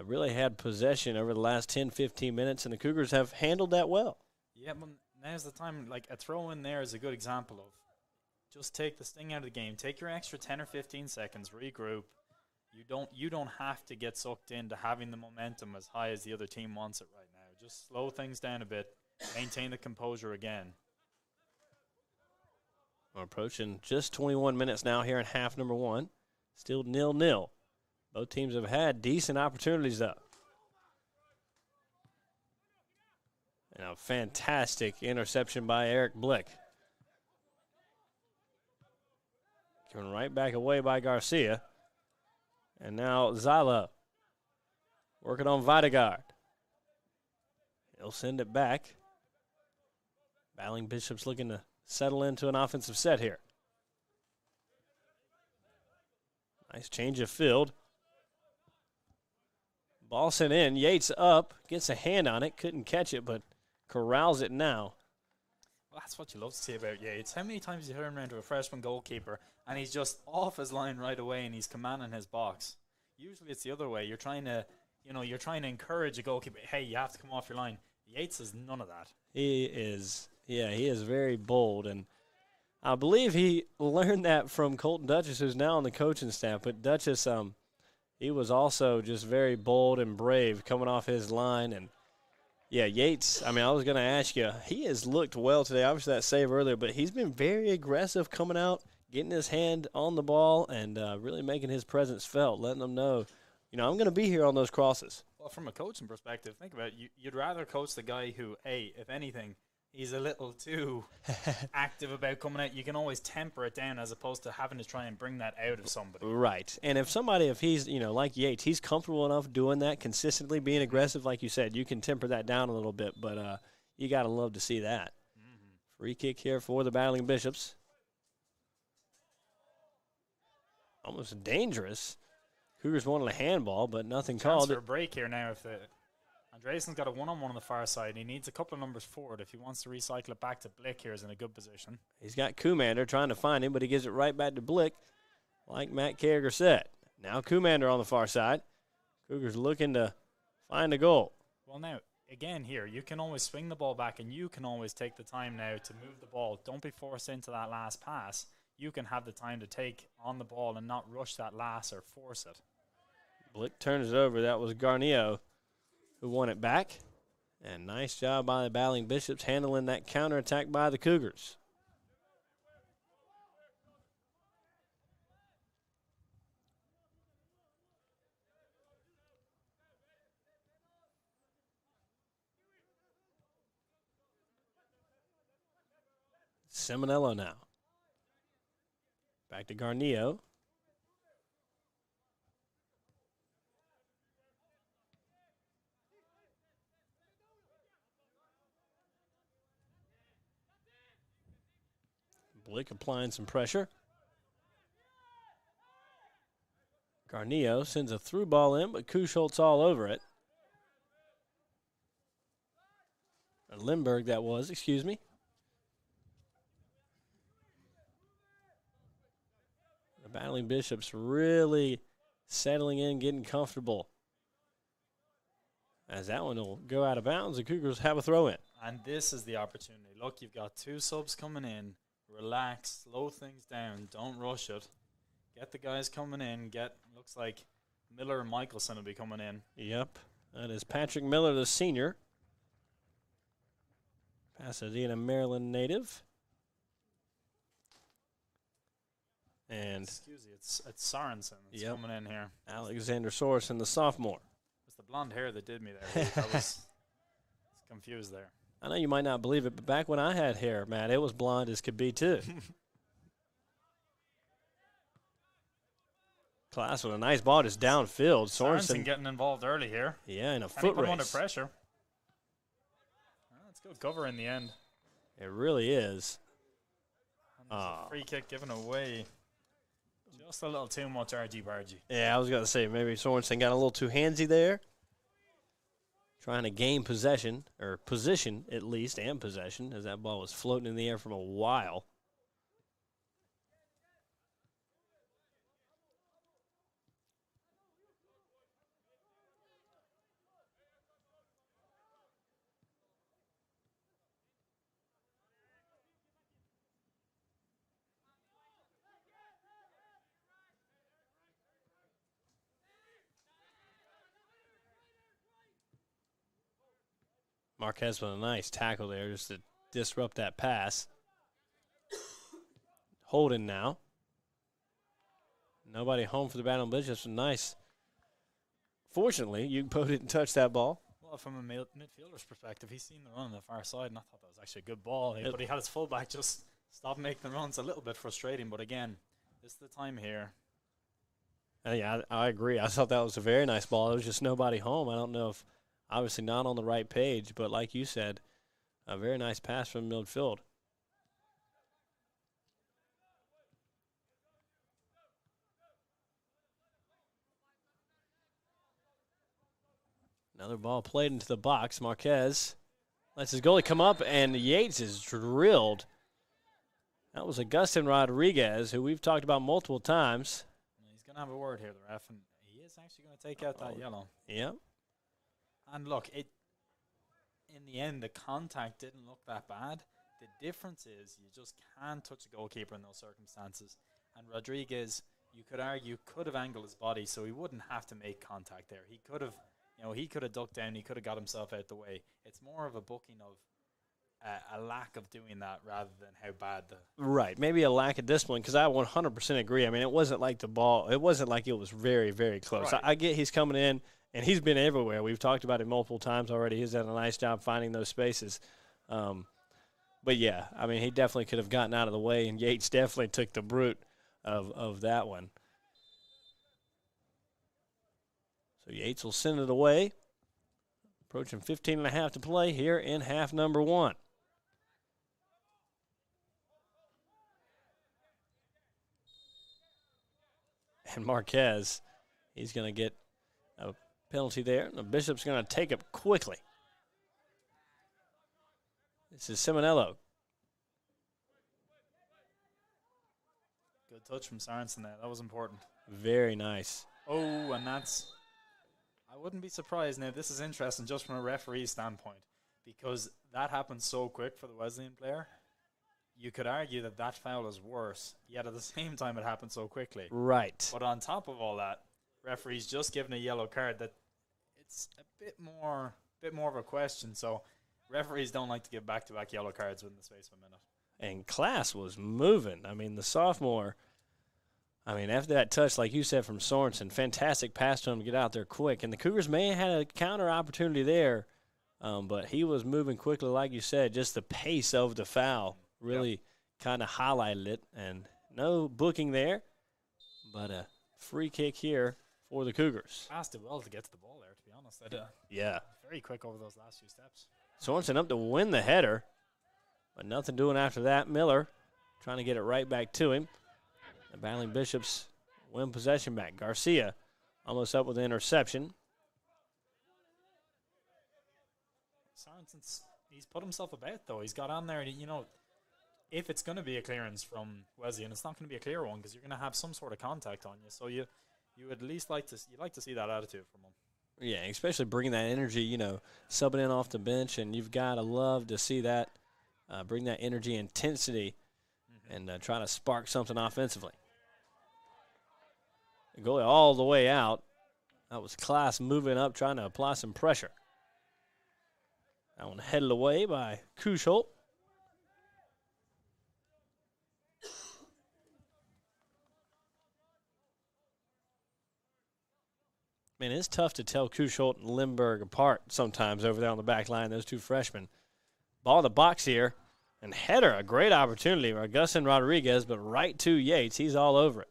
really had possession over the last 10, 15 minutes, and the Cougars have handled that well. Yeah, but now's the time, a throw in there is a good example of just take the sting out of the game. Take your extra 10 or 15 seconds, regroup. You don't have to get sucked into having the momentum as high as the other team wants it right now. Just slow things down a bit, maintain the composure again. We're approaching just 21 minutes now here in half number 1. Still 0-0. Both teams have had decent opportunities, though. And a fantastic interception by Eric Blick. Coming right back away by Garcia. And now Zala working on Videgard. He'll send it back. Battling Bishops looking to settle into an offensive set here. Nice change of field. Ball sent in. Yates up. Gets a hand on it. Couldn't catch it, but corrals it now. Well, that's what you love to see about Yates. How many times you turn around to a freshman goalkeeper and he's just off his line right away and he's commanding his box? Usually it's the other way. You're trying to encourage a goalkeeper. Hey, you have to come off your line. Yates is none of that. He is very bold, and I believe he learned that from Colton Dutchess, who's now on the coaching staff. But Dutchess, he was also just very bold and brave coming off his line. And, yeah, Yates, I was going to ask you, he has looked well today. Obviously that save earlier, but he's been very aggressive coming out, getting his hand on the ball, and really making his presence felt, letting them know, I'm going to be here on those crosses. Well, from a coaching perspective, think about it. You'd rather coach the guy who, if anything, he's a little too active about coming out. You can always temper it down as opposed to having to try and bring that out of somebody. Right. And if he's, like Yates, he's comfortable enough doing that consistently, being aggressive, like you said, you can temper that down a little bit. But you got to love to see that. Free kick here for the Battling Bishops. Almost dangerous. Cougars wanted a handball, but nothing called. For a break here now. If Andreessen's got a one-on-one on the far side, he needs a couple of numbers forward. If he wants to recycle it back to Blick, here is in a good position. He's got Kumander trying to find him, but he gives it right back to Blick, like Matt Carragher said. Now Kumander on the far side. Cougars looking to find a goal. Well, now, again here, you can always swing the ball back, and you can always take the time now to move the ball. Don't be forced into that last pass. You can have the time to take on the ball and not rush that last or force it. Blick turns it over. That was Garnio who won it back. And nice job by the Battling Bishops handling that counterattack by the Cougars. Simonello now. Back to Garnio. Blick applying some pressure. Garnio sends a through ball in, but Kuschholz all over it. Or Lindbergh that was, excuse me. The Battling Bishops really settling in, getting comfortable. As that one will go out of bounds, the Cougars have a throw in. And this is the opportunity. Look, you've got two subs coming in. Relax, slow things down, don't rush it. Get the guys coming in. Looks like Miller and Michelson will be coming in. Yep, that is Patrick Miller, the senior. Pasadena, Maryland native. And excuse me, it's Sorensen that's coming in here. Alexander Sorensen, the sophomore. It's the blonde hair that did me there. I was confused there. I know you might not believe it, but back when I had hair, Matt, it was blonde as could be too. Class with a nice ball just downfield. Sorensen getting involved early here. Yeah, in a foot race. Under pressure. Well, it's good cover in the end. It really is. A free kick given away. Just a little too much argy-bargy. Yeah, I was going to say maybe Sorensen got a little too handsy there. Trying to gain possession, or position at least, and possession, as that ball was floating in the air for a while. Marquez with a nice tackle there just to disrupt that pass. Holden now. Nobody home for the Battling Bishops. Nice. Fortunately, Ugbo didn't touch that ball. Well, from a midfielder's perspective, he's seen the run on the far side, and I thought that was actually a good ball. But he had his fullback just stop making the runs. A little bit frustrating, but again, this is the time here. Yeah, I agree. I thought that was a very nice ball. There was just nobody home. I don't know if obviously not on the right page, but like you said, a very nice pass from midfield. Another ball played into the box. Marquez lets his goalie come up, and Yates is drilled. That was Augustin Rodriguez, who we've talked about multiple times. He's going to have a word here, the ref, and he is actually going to take out that yellow. Yep. And look, in the end, the contact didn't look that bad. The difference is you just can't touch a goalkeeper in those circumstances. And Rodriguez, you could argue, could have angled his body so he wouldn't have to make contact there. He could have, he could have ducked down. He could have got himself out the way. It's more of a booking of a lack of doing that rather than how bad the... Right, maybe a lack of discipline, because I 100% agree. I mean, it wasn't like it wasn't like it was very, very close. Right. I get he's coming in. And he's been everywhere. We've talked about it multiple times already. He's done a nice job finding those spaces. But, yeah, I mean, he definitely could have gotten out of the way, and Yates definitely took the brunt of that one. So Yates will send it away. Approaching 15.5 to play here in half number 1. And Marquez, he's going to get a penalty there. The Bishop's going to take it quickly. This is Simonello. Good touch from Sorensen there. That was important. Very nice. Oh, and that's... I wouldn't be surprised. Now, this is interesting just from a referee's standpoint because that happened so quick for the Wesleyan player. You could argue that that foul is worse, yet at the same time it happened so quickly. Right. But on top of all that, referee's just given a yellow card that it's a bit more of a question. So referees don't like to give back-to-back yellow cards within the space of a minute. And class was moving. I mean, the sophomore, after that touch, like you said, from Sorensen, fantastic pass to him to get out there quick. And the Cougars may have had a counter opportunity there, but he was moving quickly, like you said. Just the pace of the foul really kind of highlighted it. And no booking there, but a free kick here for the Cougars. Passed it well to get to the ball there, to be honest. Yeah. Very quick over those last few steps. Sorensen up to win the header, but nothing doing after that. Miller trying to get it right back to him. The Battling Bishops win possession back. Garcia almost up with the interception. Sorensen's, he's put himself about, though. He's got on there, if it's going to be a clearance from Wesleyan, it's not going to be a clear one because you're going to have some sort of contact on you. So you would at least like to see that attitude from him. Yeah, especially bringing that energy, subbing in off the bench, and you've got to love to see that, bring that energy, intensity, and try to spark something offensively. The goalie all the way out. That was Class moving up, trying to apply some pressure. That one headed away by Kusholt. Man, it's tough to tell Kusholt and Lindbergh apart sometimes over there on the back line, those two freshmen. Ball in the box here, and header, a great opportunity for Augustin Rodriguez, but right to Yates. He's all over it.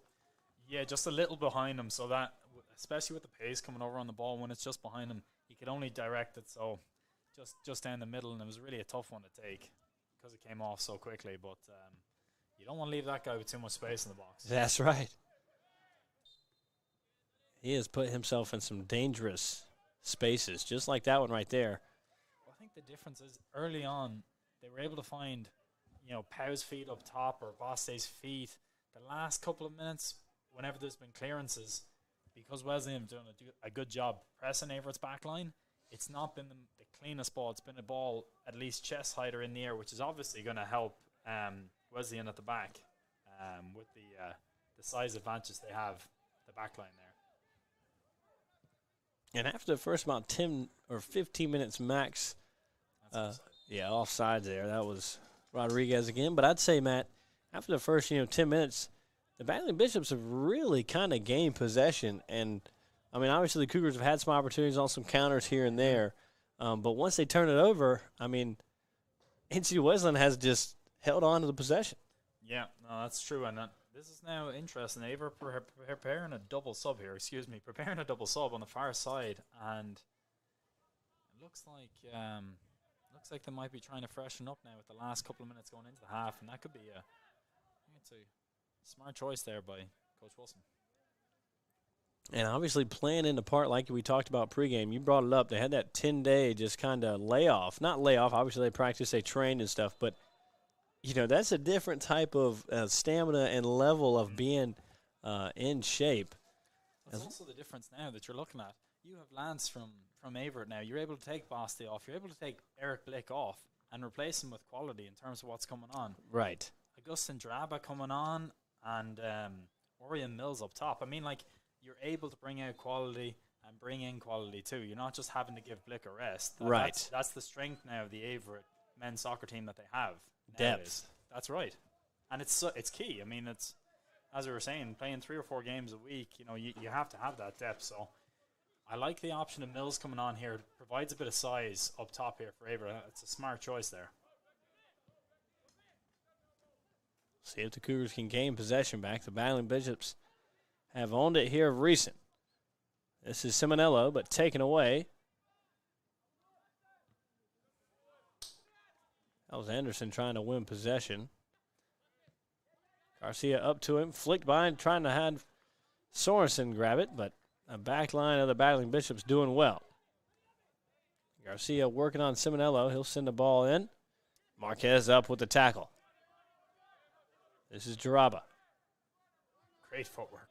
Yeah, just a little behind him, so that, especially with the pace coming over on the ball, when it's just behind him, he could only direct it, so just down the middle, and it was really a tough one to take because it came off so quickly, but you don't want to leave that guy with too much space in the box. That's right. He has put himself in some dangerous spaces, just like that one right there. Well, I think the difference is early on, they were able to find, Pau's feet up top or Boste's feet. The last couple of minutes, whenever there's been clearances, because Wesleyan have done a good job pressing Averett's back line, it's not been the cleanest ball. It's been a ball at least chest height or in the air, which is obviously going to help Wesleyan at the back with the size advantage they have, the back line there. And after the first about 10 or 15 minutes max, offsides there. That was Rodriguez again. But I'd say, Matt, after the first 10 minutes, the Battling Bishops have really kind of gained possession. And, obviously the Cougars have had some opportunities on some counters here and there. But once they turn it over, NC Wesleyan has just held on to the possession. Yeah, no, that's true. And this is now interesting. Averett preparing a double sub here. Preparing a double sub on the far side, and it looks like they might be trying to freshen up now with the last couple of minutes going into the half, and that could be I think it's a smart choice there by Coach Wilson. And obviously playing in the part like we talked about pregame, you brought it up. They had that 10-day just kind of layoff. Not layoff. Obviously they practice, they train and stuff, but that's a different type of stamina and level of being in shape. That's also the difference now that you're looking at. You have Lance from Averett now. You're able to take Bosti off. You're able to take Eric Blick off and replace him with quality in terms of what's coming on. Right. Augustin Draba coming on and Orion Mills up top. You're able to bring out quality and bring in quality too. You're not just having to give Blick a rest. Right. That's the strength now of the Averett men's soccer team that they have. Depth. That's right. And it's key. It's, as we were saying, playing 3 or 4 games a week, you have to have that depth. So I like the option of Mills coming on here. It provides a bit of size up top here for Averett. It's a smart choice there. See if the Cougars can gain possession back. The Battling Bishops have owned it here of recent. This is Simonello, but taken away. That was Anderson trying to win possession. Garcia up to him, flicked by and trying to have Sorensen grab it, but a back line of the Battling Bishops doing well. Garcia working on Simonello. He'll send the ball in. Marquez up with the tackle. This is Jaraba. Great footwork.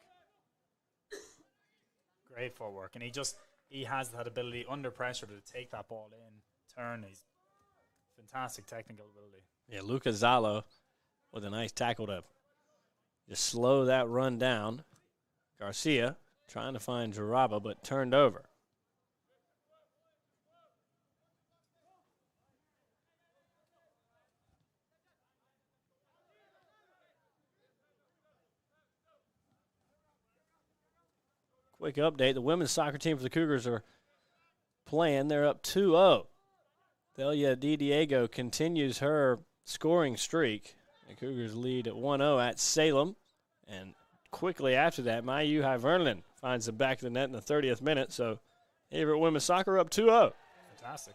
Great footwork. And he has that ability under pressure to take that ball in, turn. He's fantastic technical ability. Yeah, Luca Zalo with a nice tackle to just slow that run down. Garcia trying to find Jaraba, but turned over. Quick update, the women's soccer team for the Cougars are playing. They're up 2-0. Delia Di Diego continues her scoring streak. The Cougars lead at 1-0 at Salem. And quickly after that, Mayu High Vernon finds the back of the net in the 30th minute. So Averett women's soccer up 2-0. Fantastic.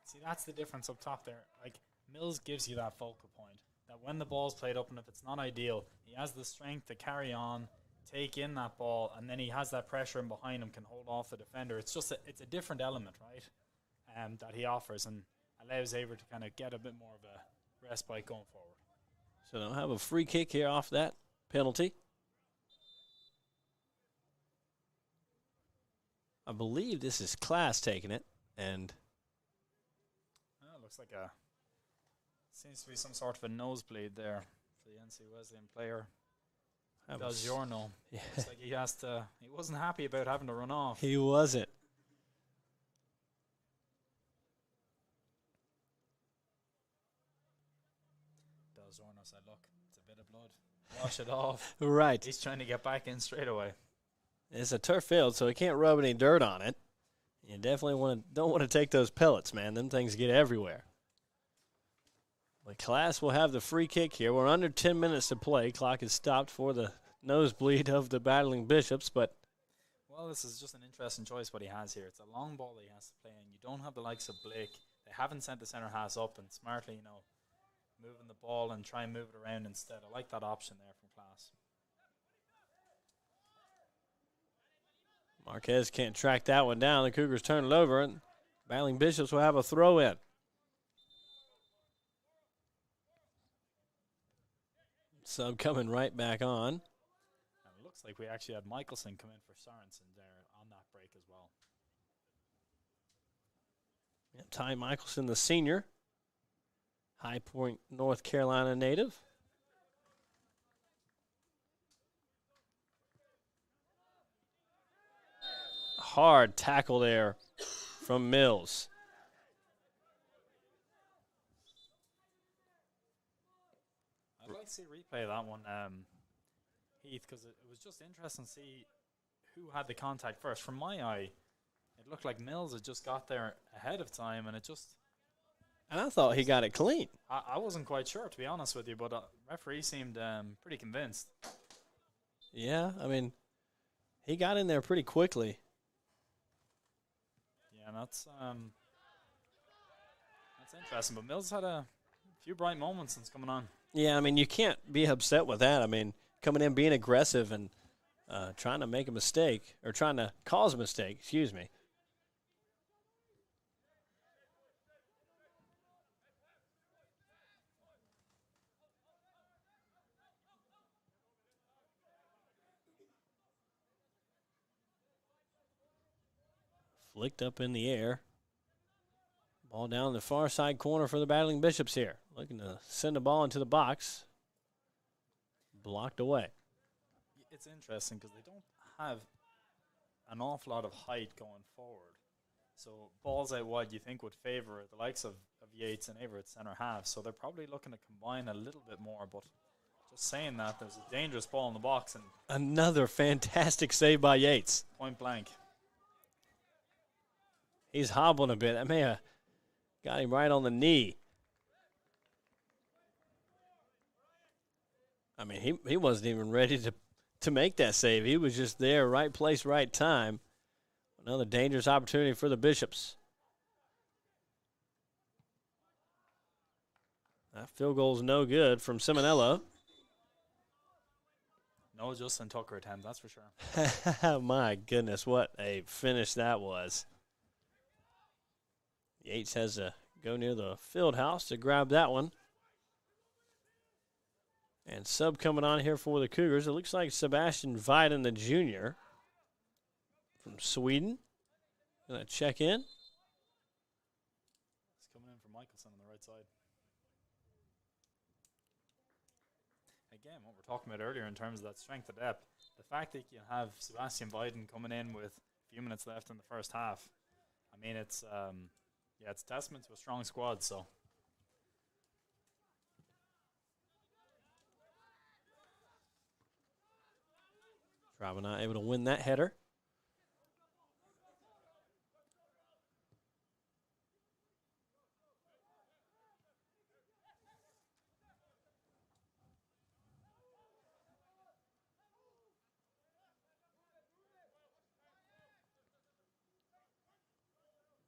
See, that's the difference up top there. Like, Mills gives you that focal point, that when the ball's played up and if it's not ideal, he has the strength to carry on, take in that ball, and then he has that pressure in behind him, can hold off the defender. It's just it's a different element, right, that he offers and allows Averett to kind of get a bit more of a respite going forward. So they'll have a free kick here off that penalty. I believe this is Class taking it, and it looks like seems to be some sort of a nosebleed there for the NC Wesleyan player. Does Jorno. Yeah. It's like he wasn't happy about having to run off. He wasn't. Does Jorno said, look, it's a bit of blood. Wash it off. Right. He's trying to get back in straight away. It's a turf field, so he can't rub any dirt on it. You definitely don't want to take those pellets, man. Them things get everywhere. But Class will have the free kick here. We're under 10 minutes to play. Clock is stopped for the nosebleed of the Battling Bishops, but well, this is just an interesting choice what he has here. It's a long ball that he has to play in. You don't have the likes of Blake. They haven't sent the centre halves up and smartly, moving the ball and try and move it around instead. I like that option there from Class. Marquez can't track that one down. The Cougars turn it over, and Battling Bishops will have a throw in. Sub coming right back on. And it looks like we actually had Michelson come in for Sorensen there on that break as well. Yep, Ty Michelson, the senior, High Point, North Carolina native. Hard tackle there from Mills. I'd like to see a replay of that one, Heath, because it was just interesting to see who had the contact first. From my eye, it looked like Mills had just got there ahead of time, and And I thought he got it clean. I wasn't quite sure, to be honest with you, but the referee seemed pretty convinced. Yeah, I mean, he got in there pretty quickly. Yeah, that's interesting. But Mills had a few bright moments since coming on. Yeah, I mean, you can't be upset with that. I mean, coming in, being aggressive, and trying to make a mistake, or trying to cause a mistake, excuse me. Flicked up in the air. Ball down the far side corner for the Battling Bishops here. Looking to send the ball into the box. Blocked away. It's interesting because they don't have an awful lot of height going forward. So balls out wide you think would favor the likes of Yates and Averett center half. So they're probably looking to combine a little bit more. But just saying that, there's a dangerous ball in the box. And another fantastic save by Yates. Point blank. He's hobbling a bit. That may have got him right on the knee. I mean, he wasn't even ready to make that save. He was just there, right place, right time. Another dangerous opportunity for the Bishops. That field goal's no good from Simonello. No Justin Tucker attempt, that's for sure. My goodness, what a finish that was. Yates has to go near the field house to grab that one. And sub coming on here for the Cougars. It looks like Sebastian Viden, the junior from Sweden. Going to check in. It's coming in from Michelson on the right side. Again, what we're talking about earlier in terms of that strength of depth, the fact that you have Sebastian Viden coming in with a few minutes left in the first half, I mean, it's it's testament to a strong squad. So Traba not able to win that header.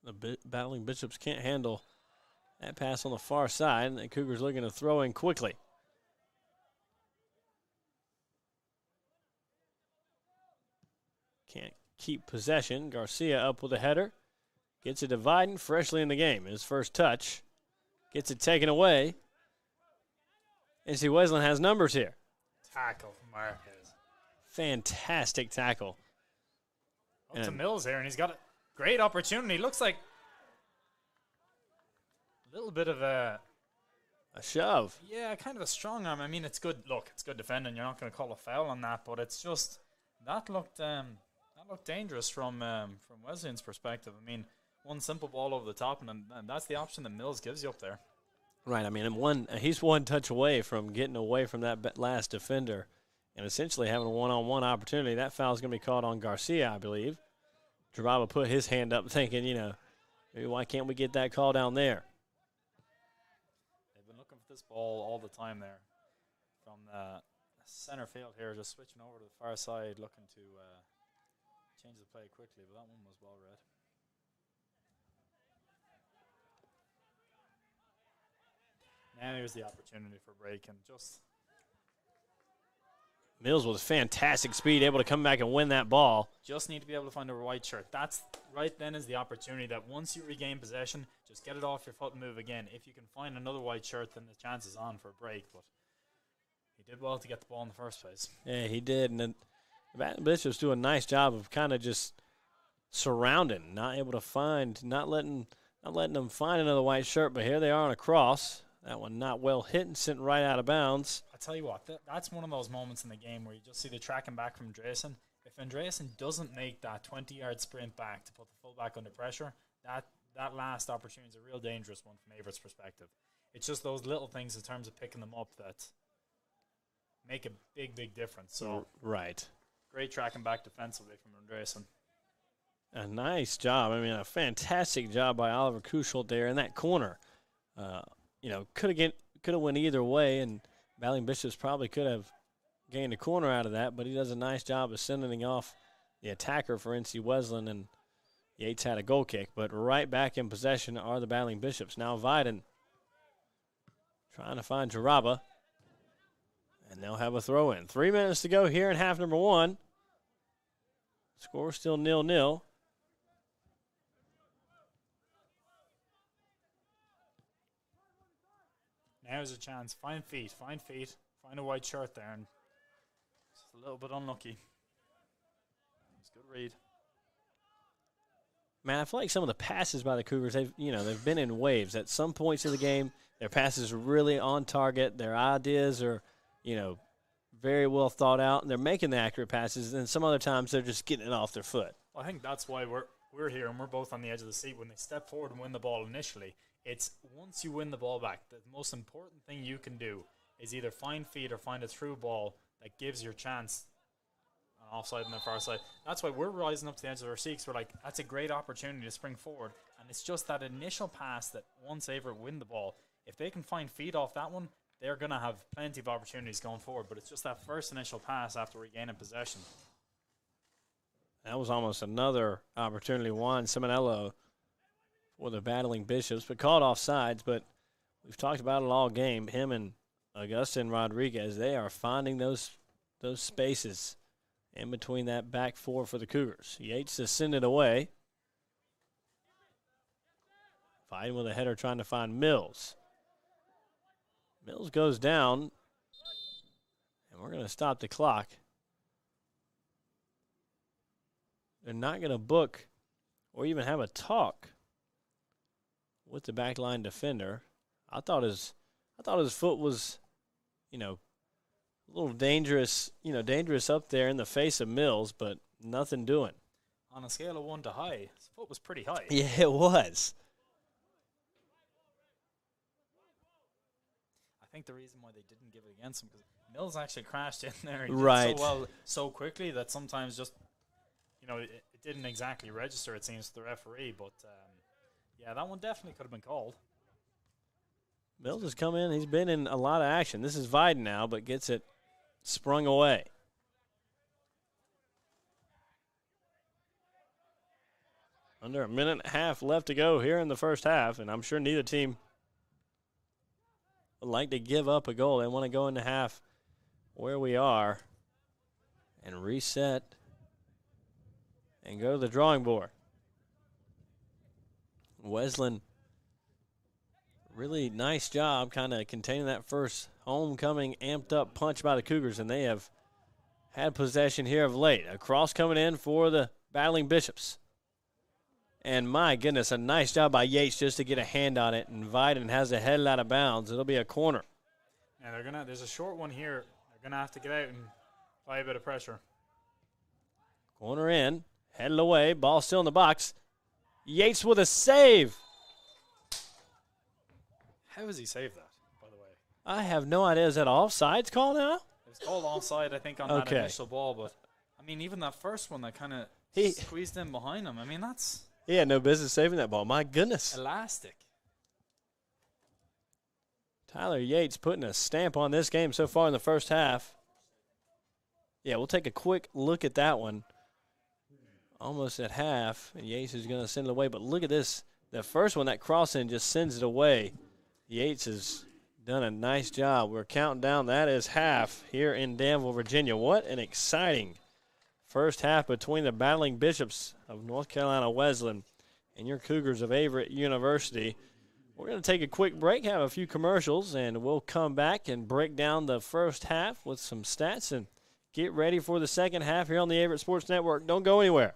The battling Bishops can't handle that pass on the far side, and the Cougars looking to throw in quickly. Can't keep possession. Garcia up with a header. Gets it dividing, freshly in the game. His first touch. Gets it taken away. NC Wesleyan has numbers here. tackle from Marquez. Fantastic tackle. Up to Mills here, and he's got a great opportunity. Looks like a little bit of a shove. Yeah, kind of a strong arm. I mean, it's good. Look, it's good defending. You're not going to call a foul on that, but it's just that looked dangerous from Wesleyan's perspective. I mean, one simple ball over the top, and that's the option that Mills gives you up there. Right. I mean, he's one touch away from getting away from that last defender and essentially having a one-on-one opportunity. That foul is going to be called on Garcia, I believe. Drababa put his hand up thinking, maybe why can't we get that call down there? They've been looking for this ball all the time there from the center field here, just switching over to the far side, looking to change the play quickly, but that one was well read. Now here's the opportunity for break, and just Mills with fantastic speed, able to come back and win that ball. Just need to be able to find a white shirt. That's right then is the opportunity that once you regain possession, just get it off your foot and move again. If you can find another white shirt, then the chance is on for a break. But he did well to get the ball in the first place. Yeah, he did. And then the Bishops do a nice job of kind of just surrounding, not able to find, not letting them find another white shirt. But here they are on a cross. That one not well hit and sent right out of bounds. I tell you what, that's one of those moments in the game where you just see the tracking back from Andreessen. If Andreessen doesn't make that 20-yard sprint back to put the fullback under pressure, that last opportunity is a real dangerous one from Averett's perspective. It's just those little things in terms of picking them up that make a big, big difference. So right, great tracking back defensively from Andreessen. A nice job. I mean, a fantastic job by Oliver Kuschelt there in that corner. Could have went either way, and Battling Bishops probably could have gained a corner out of that, but he does a nice job of sending off the attacker for NC Wesleyan, and Yates had a goal kick. But right back in possession are the Battling Bishops. Now Viden trying to find Jaraba, and they'll have a throw-in. 3 minutes to go here in half number one. Score still 0-0. Now's a chance. Find feet. Find a white shirt there. And just a little bit unlucky. It's a good read. Man, I feel like some of the passes by the Cougars, they've been in waves. At some points of the game, their passes are really on target. Their ideas are, very well thought out, and they're making the accurate passes. And some other times they're just getting it off their foot. Well, I think that's why we're here, and we're both on the edge of the seat. When they step forward and win the ball initially, it's once you win the ball back, the most important thing you can do is either find feet or find a through ball that gives your chance on offside and the far side. That's why we're rising up to the edge of our seats. We're like, that's a great opportunity to spring forward. And it's just that initial pass that once Averett win the ball, if they can find feet off that one, they're going to have plenty of opportunities going forward, but it's just that first initial pass after regaining possession. That was almost another opportunity. Juan Simonello for the Battling Bishops, but called offsides. But we've talked about it all game. Him and Augustin Rodriguez, they are finding those spaces in between that back four for the Cougars. Yates to send it away. Fighting with a header, trying to find Mills. Mills goes down, and we're going to stop the clock. They're not going to book or even have a talk with the backline defender. I thought his foot was, a little dangerous, dangerous up there in the face of Mills, but nothing doing. On a scale of 1 to high, his foot was pretty high. Yeah, it was. I think the reason why they didn't give it against him, because Mills actually crashed in there. He right. did so well, so quickly that sometimes just, it didn't exactly register, it seems, to the referee. But, yeah, that one definitely could have been called. Mills has come in. He's been in a lot of action. This is Viden now, but gets it sprung away. Under a minute and a half left to go here in the first half, and I'm sure neither team would like to give up a goal. They want to go into half where we are and reset and go to the drawing board. Wesleyan, really nice job kind of containing that first homecoming amped up punch by the Cougars, and they have had possession here of late. A cross coming in for the Battling Bishops. And my goodness, a nice job by Yates just to get a hand on it, and Viden has it headed out of bounds. It'll be a corner. Yeah, there's a short one here. They're going to have to get out and apply a bit of pressure. Corner in, headed away, ball still in the box. Yates with a save. How has he saved that, by the way? I have no idea. Is that offsides call now? It was called offside, I think, on that initial ball. But, even that first one that kind of squeezed in behind him, that's... He had no business saving that ball. My goodness. Elastic. Tyler Yates putting a stamp on this game so far in the first half. Yeah, we'll take a quick look at that one. Almost at half. And Yates is going to send it away. But look at this. The first one, that cross-in just sends it away. Yates has done a nice job. We're counting down. That is half here in Danville, Virginia. What an exciting first half between the Battling Bishops of North Carolina Wesleyan and your Cougars of Averett University. We're going to take a quick break, have a few commercials, and we'll come back and break down the first half with some stats and get ready for the second half here on the Averett Sports Network. Don't go anywhere.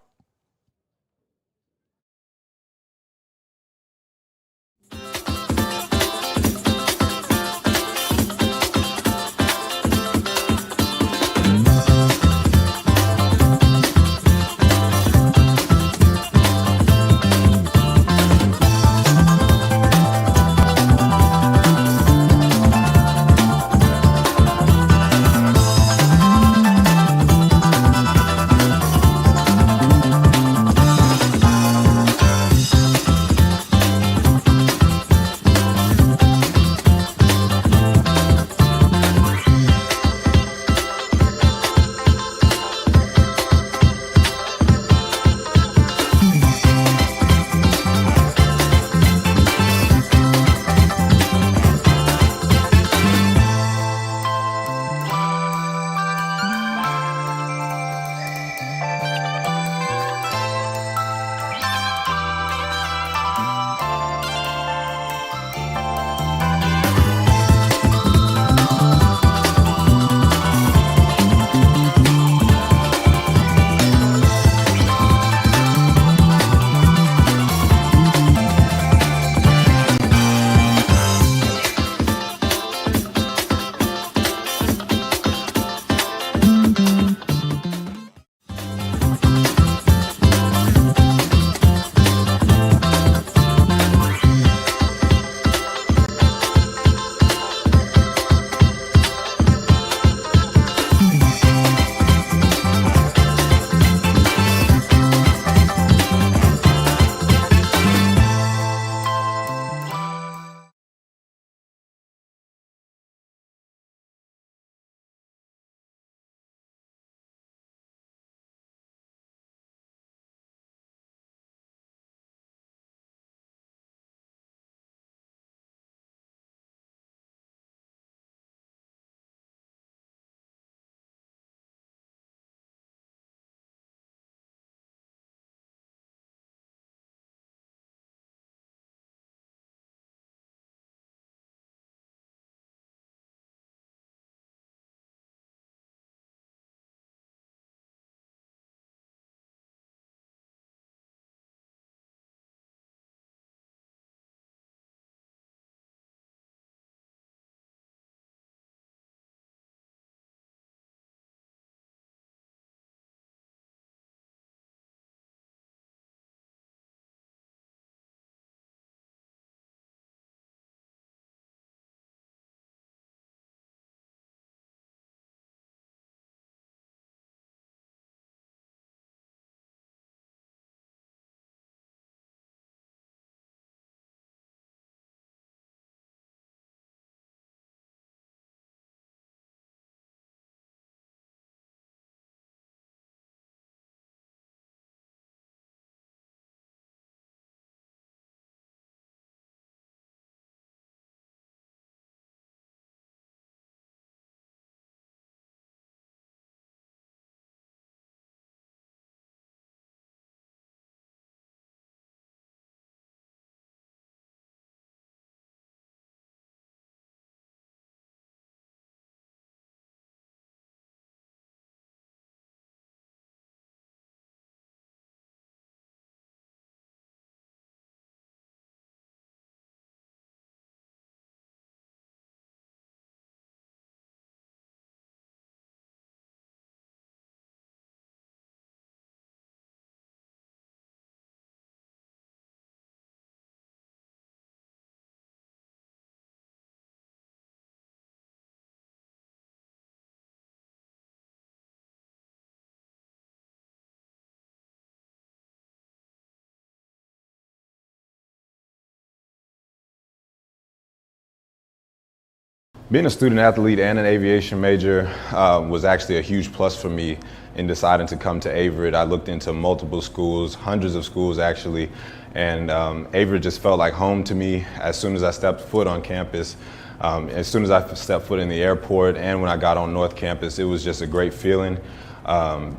Being a student athlete and an aviation major was actually a huge plus for me in deciding to come to Averett. I looked into multiple schools, hundreds of schools actually, and Averett just felt like home to me as soon as I stepped foot on campus. As soon as I stepped foot in the airport and when I got on North Campus, it was just a great feeling.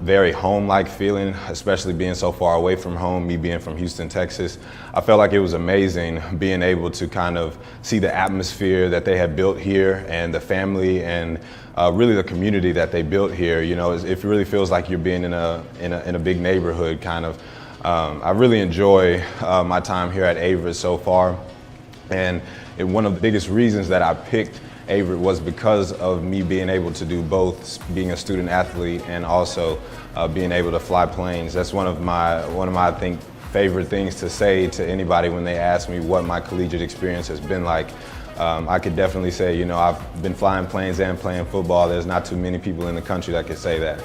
Very home-like feeling, especially being so far away from home, me being from Houston, Texas. I felt like it was amazing being able to kind of see the atmosphere that they had built here and the family and really the community that they built here. You know, it really feels like you're being in a big neighborhood kind of. I really enjoy my time here at Averett so far. And one of the biggest reasons that I picked Averett was because of me being able to do both, being a student athlete and also being able to fly planes. That's one of my I think favorite things to say to anybody when they ask me what my collegiate experience has been like. I could definitely say, you know, I've been flying planes and playing football. There's not too many people in the country that could say that.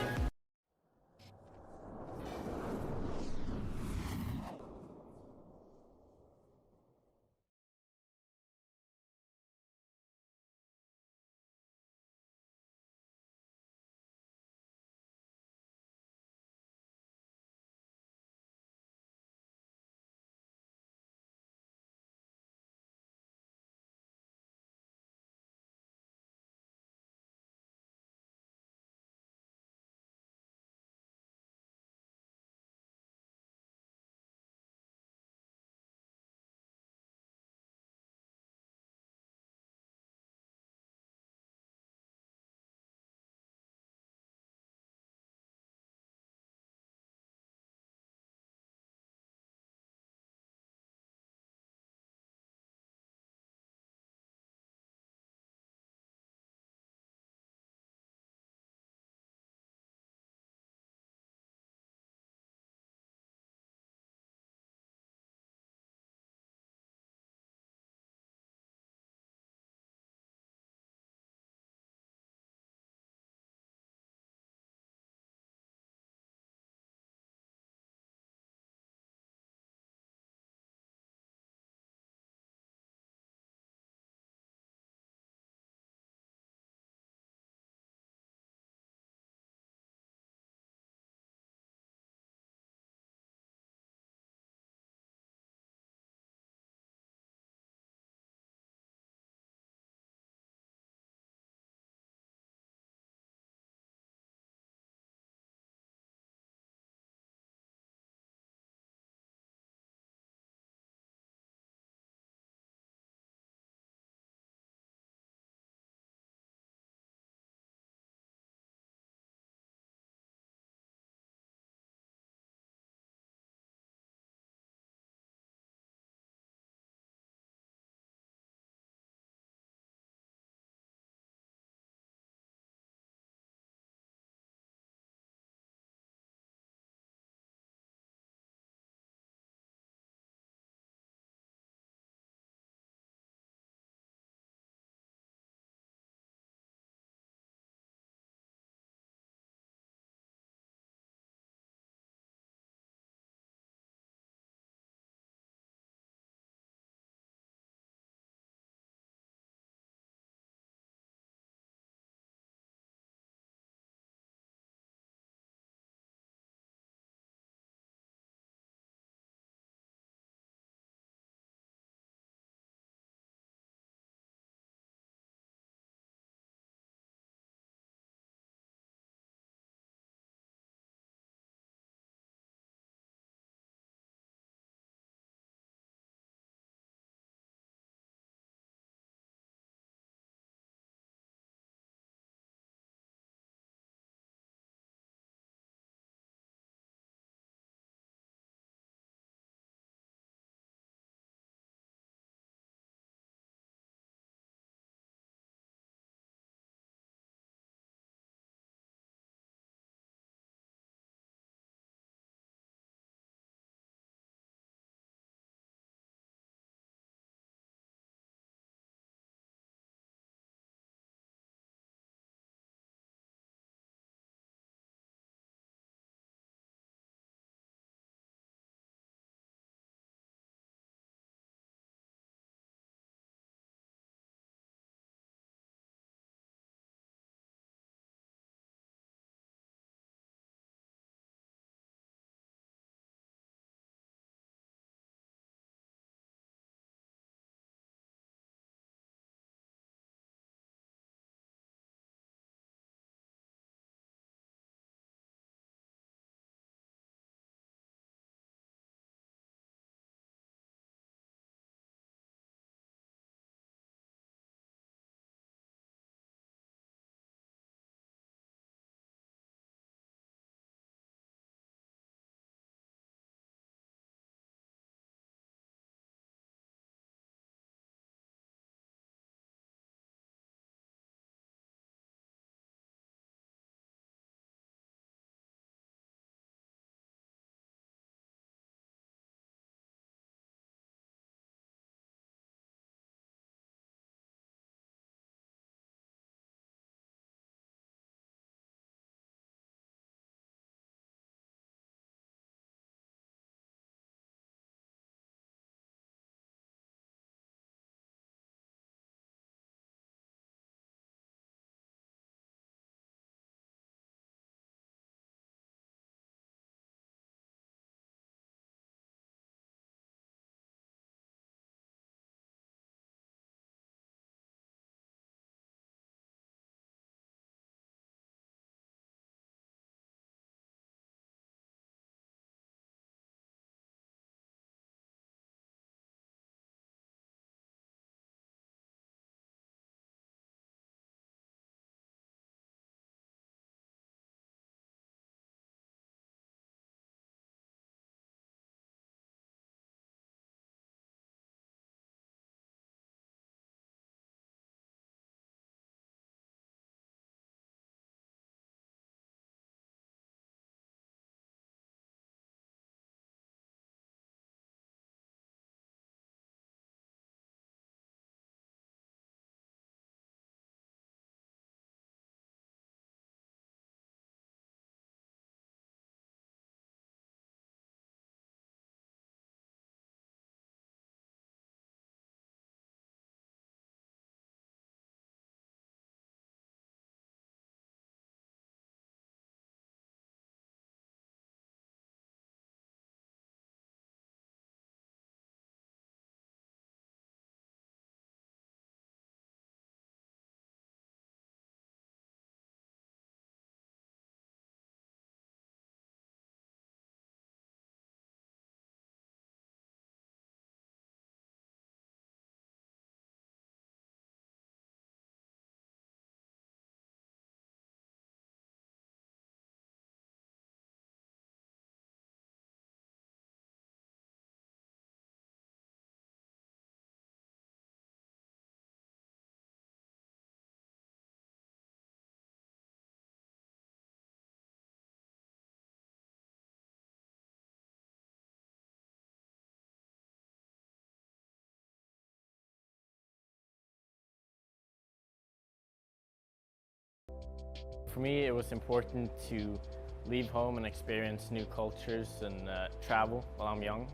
For me, it was important to leave home and experience new cultures and travel while I'm young,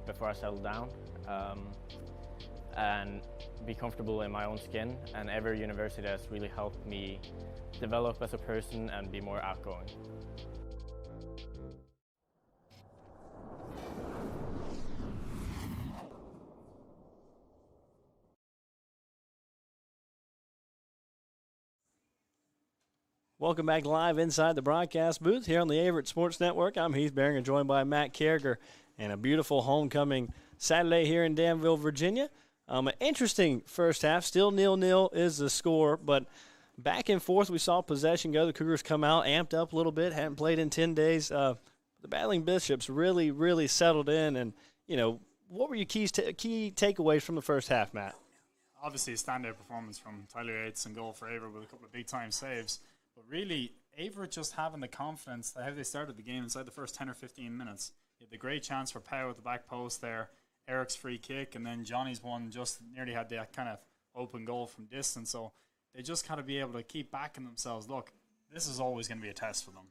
before I settle down, and be comfortable in my own skin. And Averett University has really helped me develop as a person and be more outgoing. Welcome back live inside the broadcast booth here on the Averett Sports Network. I'm Heath Beringer, joined by Matt Carragher, and a beautiful homecoming Saturday here in Danville, Virginia. An interesting first half. Still 0-0 is the score, but back and forth we saw possession go. The Cougars come out, amped up a little bit, hadn't played in 10 days. The Battling Bishops really settled in. And, what were your key takeaways from the first half, Matt? Obviously a standout performance from Tyler Yates and goal for Averett with a couple of big-time saves. But really, Averett just having the confidence that how they started the game inside the first 10 or 15 minutes. He had the great chance for Powell at the back post there, Eric's free kick, and then Johnny's one just nearly had that kind of open goal from distance. So they just got to be able to keep backing themselves. Look, this is always going to be a test for them.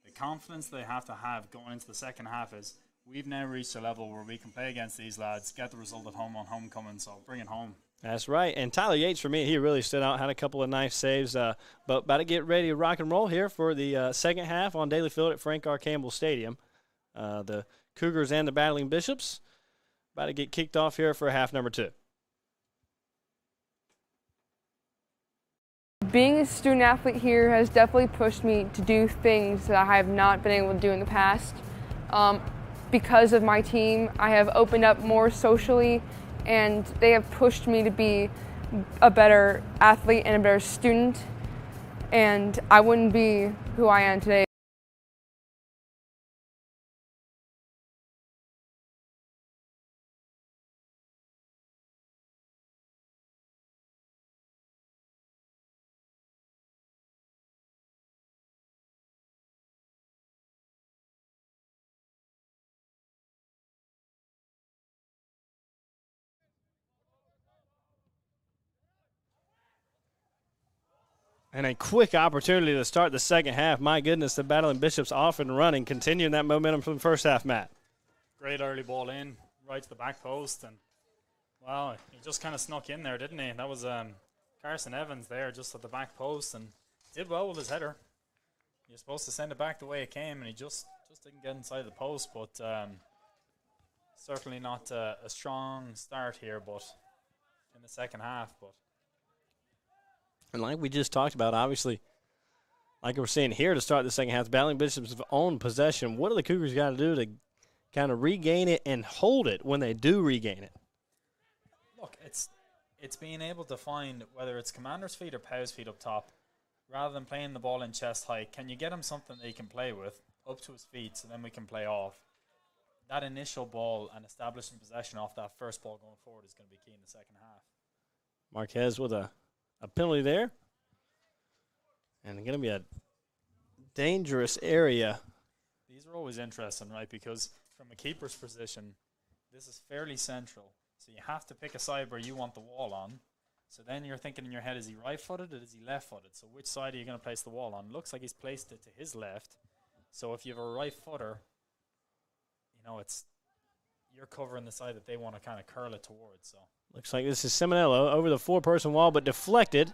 The confidence they have to have going into the second half is we've now reached a level where we can play against these lads, get the result at home on homecoming, so bring it home. That's right. And Tyler Yates, for me, he really stood out, had a couple of nice saves. But about to get ready to rock and roll here for the second half on Daily Field at Frank R. Campbell Stadium. The Cougars and the Battling Bishops about to get kicked off here for half number 2. Being a student athlete here has definitely pushed me to do things that I have not been able to do in the past. Because of my team, I have opened up more socially, and they have pushed me to be a better athlete and a better student, and I wouldn't be who I am today. And a quick opportunity to start the second half. My goodness, the Battling Bishops off and running, continuing that momentum from the first half, Matt. Great early ball in, right to the back post. And, wow, he just kind of snuck in there, didn't he? That was Carson Evans there just at the back post and did well with his header. You're supposed to send it back the way it came, and he just didn't get inside the post. But certainly not a strong start here but in the second half. But and like we just talked about, obviously, like we're seeing here to start the second half, the Battling Bishops have owned possession. What do the Cougars got to do to kind of regain it and hold it when they do regain it? Look, it's being able to find, whether it's Commander's feet or Pow's feet up top, rather than playing the ball in chest height, can you get him something that he can play with up to his feet so then we can play off? That initial ball and establishing possession off that first ball going forward is going to be key in the second half. Marquez with a penalty there. And going to be a dangerous area. These are always interesting, right? Because from a keeper's position, this is fairly central. So you have to pick a side where you want the wall on. So then you're thinking in your head, is he right-footed or is he left-footed? So which side are you going to place the wall on? Looks like he's placed it to his left. So if you have a right footer, you're covering the side that they want to kind of curl it towards. So looks like this is Simonello over the 4-person wall, but deflected.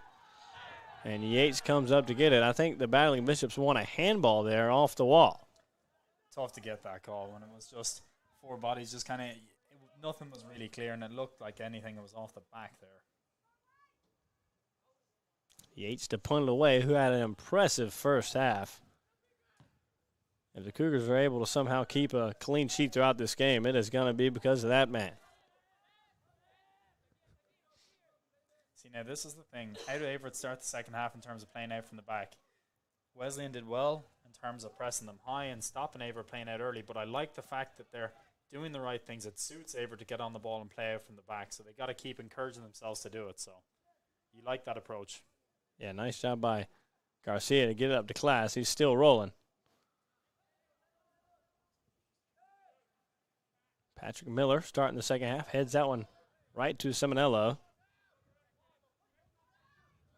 And Yates comes up to get it. I think the Battling Bishops won a handball there off the wall. Tough to get that call when it was just 4 bodies, just kind of nothing was really clear, and it looked like anything that was off the back there. Yates to punt it away, who had an impressive first half. If the Cougars are able to somehow keep a clean sheet throughout this game, it is going to be because of that man. See, now this is the thing. How do Averett start the second half in terms of playing out from the back? Wesleyan did well in terms of pressing them high and stopping Averett playing out early, but I like the fact that they're doing the right things. It suits Averett to get on the ball and play out from the back, so they got to keep encouraging themselves to do it. So you like that approach. Yeah, nice job by Garcia to get it up to class. He's still rolling. Patrick Miller starting the second half. Heads that one right to Simonello,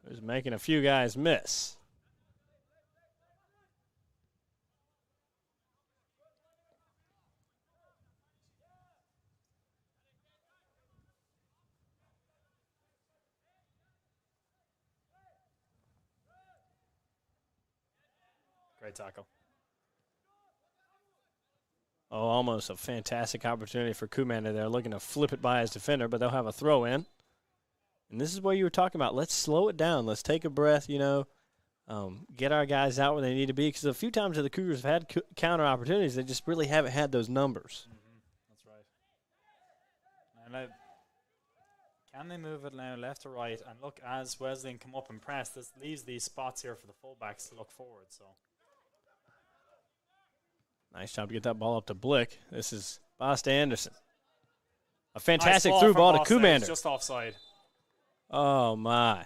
who's making a few guys miss. Great tackle. Oh, almost a fantastic opportunity for Kumander there, looking to flip it by his defender, but they'll have a throw in. And this is what you were talking about. Let's slow it down. Let's take a breath, get our guys out where they need to be. Because a few times the Cougars have had counter opportunities, they just really haven't had those numbers. That's right. And can they move it now left to right? And look, as Wesleyan come up and press, this leaves these spots here for the fullbacks to look forward. So nice job to get that ball up to Blick. This is Boss to Anderson. A fantastic nice through ball to Boss there. Kumander. He's just offside. Oh, my.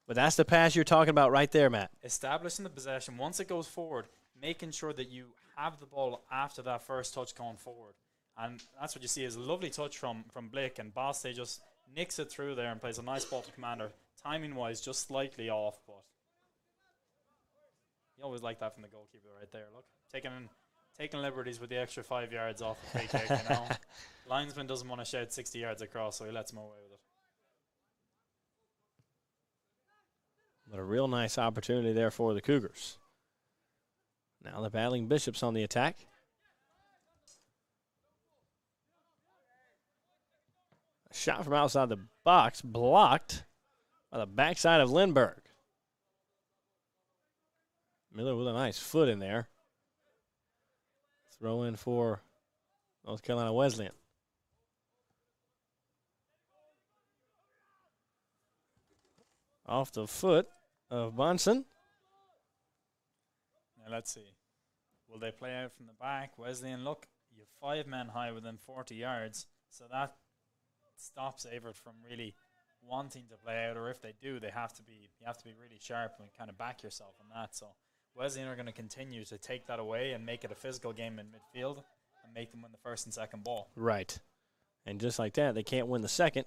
But that's the pass you're talking about right there, Matt. Establishing the possession. Once it goes forward, making sure that you have the ball after that first touch going forward. And that's what you see is a lovely touch from Blick. And Bosse just nicks it through there and plays a nice ball to Kumander. Timing-wise, just slightly off, but you always like that from the goalkeeper right there. Look, taking liberties with the extra 5 yards off the free kick, Linesman doesn't want to shout 60 yards across, so he lets him away with it. But a real nice opportunity there for the Cougars. Now the battling Bishops on the attack. A shot from outside the box, blocked by the backside of Lindbergh. Miller with a nice foot in there. Throw in for North Carolina Wesleyan. Off the foot of Bunsen. Now let's see. Will they play out from the back? Wesleyan, look, you have 5 men high within 40 yards, so that stops Averett from really wanting to play out, or if they do, you have to be really sharp and kind of back yourself on that. So Wesleyan are going to continue to take that away and make it a physical game in midfield and make them win the first and second ball. Right. And just like that, they can't win the second,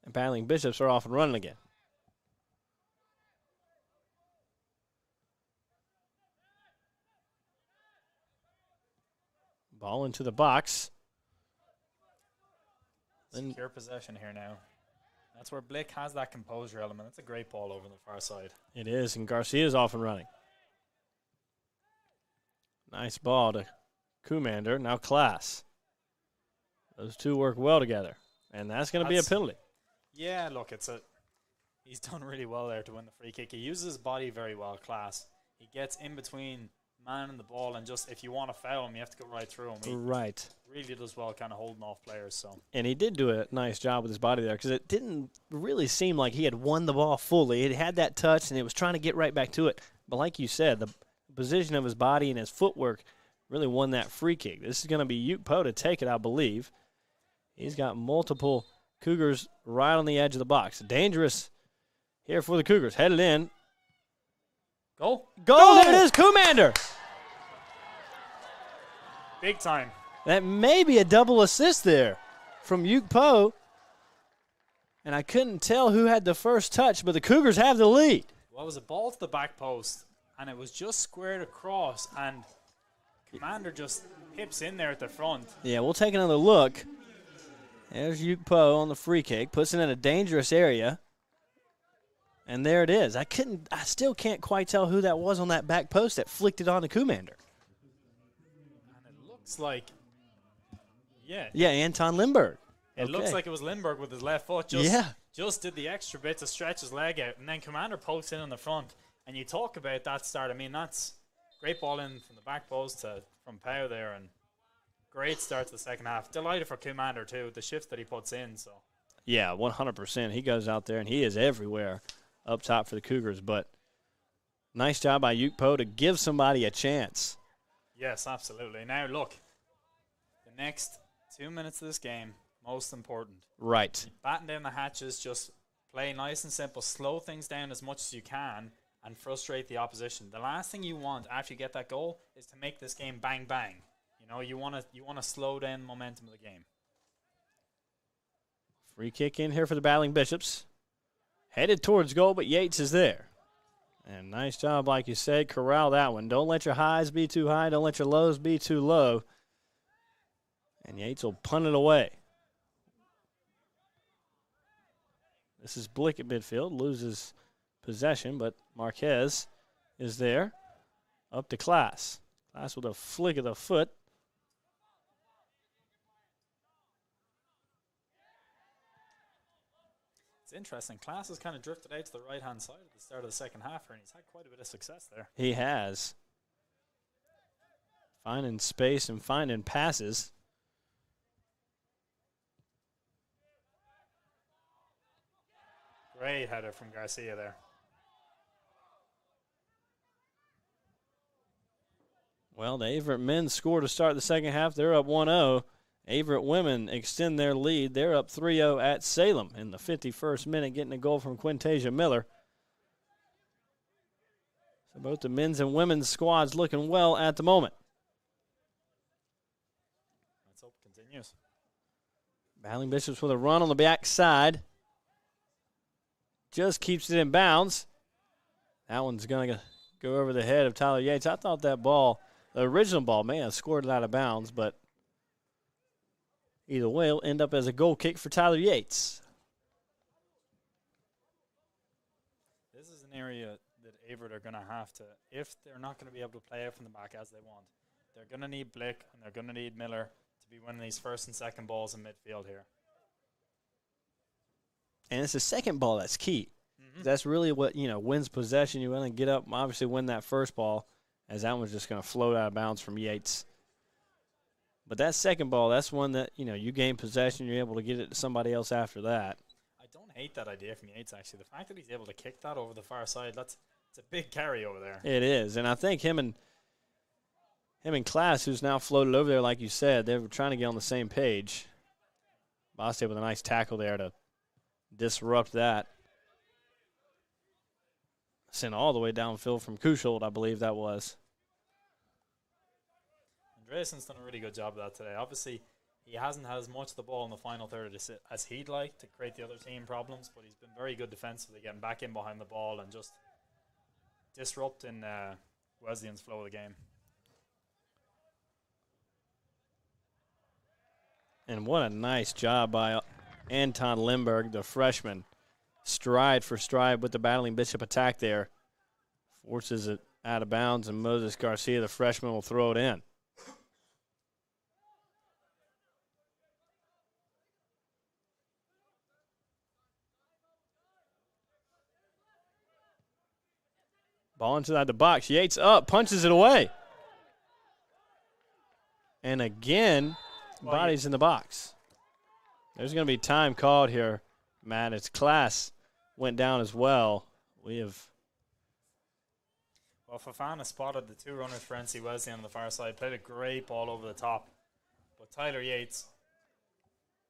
and battling Bishops are off and running again. Ball into the box. Secure possession here now. That's where Blick has that composure element. That's a great ball over the far side. It is, and Garcia's off and running. Nice ball to Kumander. Now Class. Those two work well together, and that's going to be a penalty. Yeah, look, he's done really well there to win the free kick. He uses his body very well, Class. He gets in between man and the ball, and just if you want to foul him, you have to go right through him. He right. really does well kind of holding off players. So. And he did do a nice job with his body there because it didn't really seem like he had won the ball fully. It had that touch, and it was trying to get right back to it. But like you said, the position of his body and his footwork really won that free kick. This is going to be Ute Poe to take it, I believe. He's got multiple Cougars right on the edge of the box. Dangerous here for the Cougars. Headed in. Goal. There it is, Kumander. Big time. That may be a double assist there from Ute Poe. And I couldn't tell who had the first touch, but the Cougars have the lead. Well, it was a ball to the back post, and it was just squared across, and Kumander just hips in there at the front. Yeah, we'll take another look. There's Ute Poe on the free kick, puts it in a dangerous area. And there it is. I still can't quite tell who that was on that back post that flicked it on to Kumander. And it looks like, yeah, Anton Lindbergh. It looks like it was Lindbergh with his left foot. Just did the extra bit to stretch his leg out, and then Kumander pokes in on the front. And you talk about that start. I mean, that's great ball in from the back post from Poe there, and great start to the second half. Delighted for Kumander too, the shifts that he puts in. So yeah, 100%. He goes out there and he is everywhere up top for the Cougars. But nice job by Ute Poe to give somebody a chance. Yes, absolutely. Now look, the next 2 minutes of this game, most important. Right. Batten down the hatches, just play nice and simple, slow things down as much as you can, and frustrate the opposition. The last thing you want after you get that goal is to make this game bang bang. You want to slow down the momentum of the game. Free kick in here for the battling Bishops. Headed towards goal, but Yates is there. And nice job, like you said, corral that one. Don't let your highs be too high. Don't let your lows be too low. And Yates will punt it away. This is Blick at midfield, loses possession, but Marquez is there. Up to Class. Class with a flick of the foot. It's interesting. Class has kind of drifted out to the right-hand side at the start of the second half here, and he's had quite a bit of success there. He has. Finding space and finding passes. Great header from Garcia there. Well, the Averett men scored to start the second half. They're up 1-0. Averett women extend their lead. They're up 3-0 at Salem in the 51st minute, getting a goal from Quintasia Miller. So both the men's and women's squads looking well at the moment. Let's hope it continues. Battling Bishops with a run on the back side. Just keeps it in bounds. That one's going to go over the head of Tyler Yates. I thought that ball, the original ball, may have scored it out of bounds, but either way, it'll end up as a goal kick for Tyler Yates. This is an area that Averett are going to have to, if they're not going to be able to play out from the back as they want, they're going to need Blick and they're going to need Miller to be winning these first and second balls in midfield here. And it's the second ball that's key. Mm-hmm. That's really what, wins possession. You want to get up and obviously win that first ball, as that one's just going to float out of bounds from Yates. But that second ball, that's one that, you gain possession, you're able to get it to somebody else after that. I don't hate that idea from Yates, actually. The fact that he's able to kick that over the far side, it's a big carry over there. It is. And I think him and Class, who's now floated over there, like you said, they were trying to get on the same page. Bosse with a nice tackle there to disrupt that. Sent all the way downfield from Kushold, I believe that was. Andreessen's done a really good job of that today. Obviously, he hasn't had as much of the ball in the final third as he'd like to create the other team problems, but he's been very good defensively, getting back in behind the ball and just disrupting Wesleyan's flow of the game. And what a nice job by Anton Lindberg, the freshman. Stride for stride with the Battling Bishop attack there. Forces it out of bounds, and Moses Garcia, the freshman, will throw it in. Ball inside the box. Yates up, punches it away. And again, bodies in the box. There's going to be time called here, Matt. It's Class went down as well. Well, Fafana spotted the two runners for NC Wesleyan on the far side, played a great ball over the top. But Tyler Yates,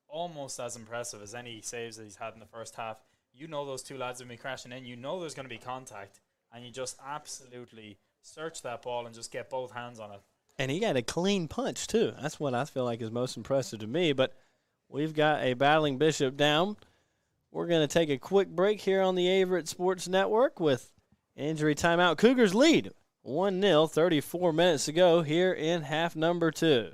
almost as impressive as any saves that he's had in the first half. You know those two lads will be crashing in. You know there's going to be contact. And you just absolutely search that ball and just get both hands on it. And he got a clean punch, too. That's what I feel like is most impressive to me. But we've got a Battling Bishop down. We're going to take a quick break here on the Averett Sports Network with injury timeout. Cougars lead 1-0, 34 minutes to go here in half number 2.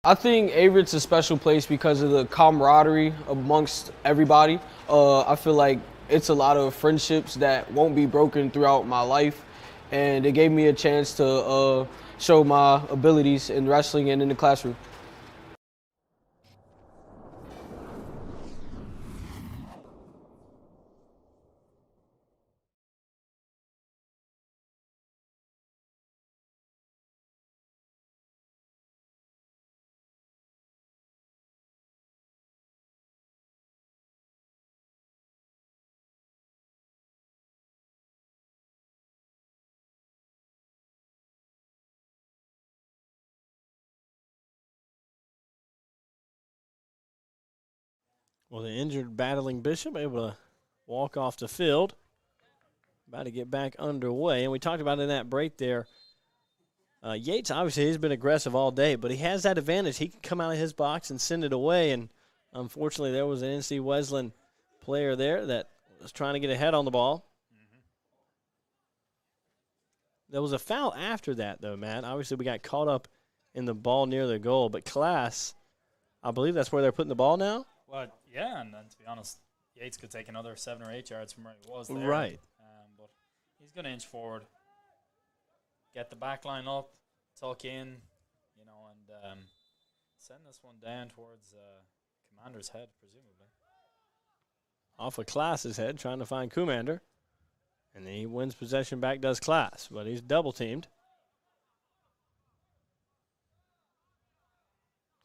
I think Averett's a special place because of the camaraderie amongst everybody. I feel like it's a lot of friendships that won't be broken throughout my life, and it gave me a chance to show my abilities in wrestling and in the classroom. Well, the injured Battling Bishop able to walk off the field. About to get back underway. And we talked about in that break there, Yates, obviously, he's been aggressive all day, but he has that advantage. He can come out of his box and send it away. And unfortunately, there was an NC Wesleyan player there that was trying to get ahead on the ball. There was a foul after that, though, Matt. Obviously, we got caught up in the ball near the goal. But Class, I believe that's where they're putting the ball now. Well, yeah, and to be honest, Yates could take another 7 or 8 yards from where he was there. Right. But he's going to inch forward, get the back line up, tuck in, you know, and send this one down towards Commander's head, presumably. Off of Class's head, trying to find Commander. And then he wins possession back, does Class, but he's double teamed.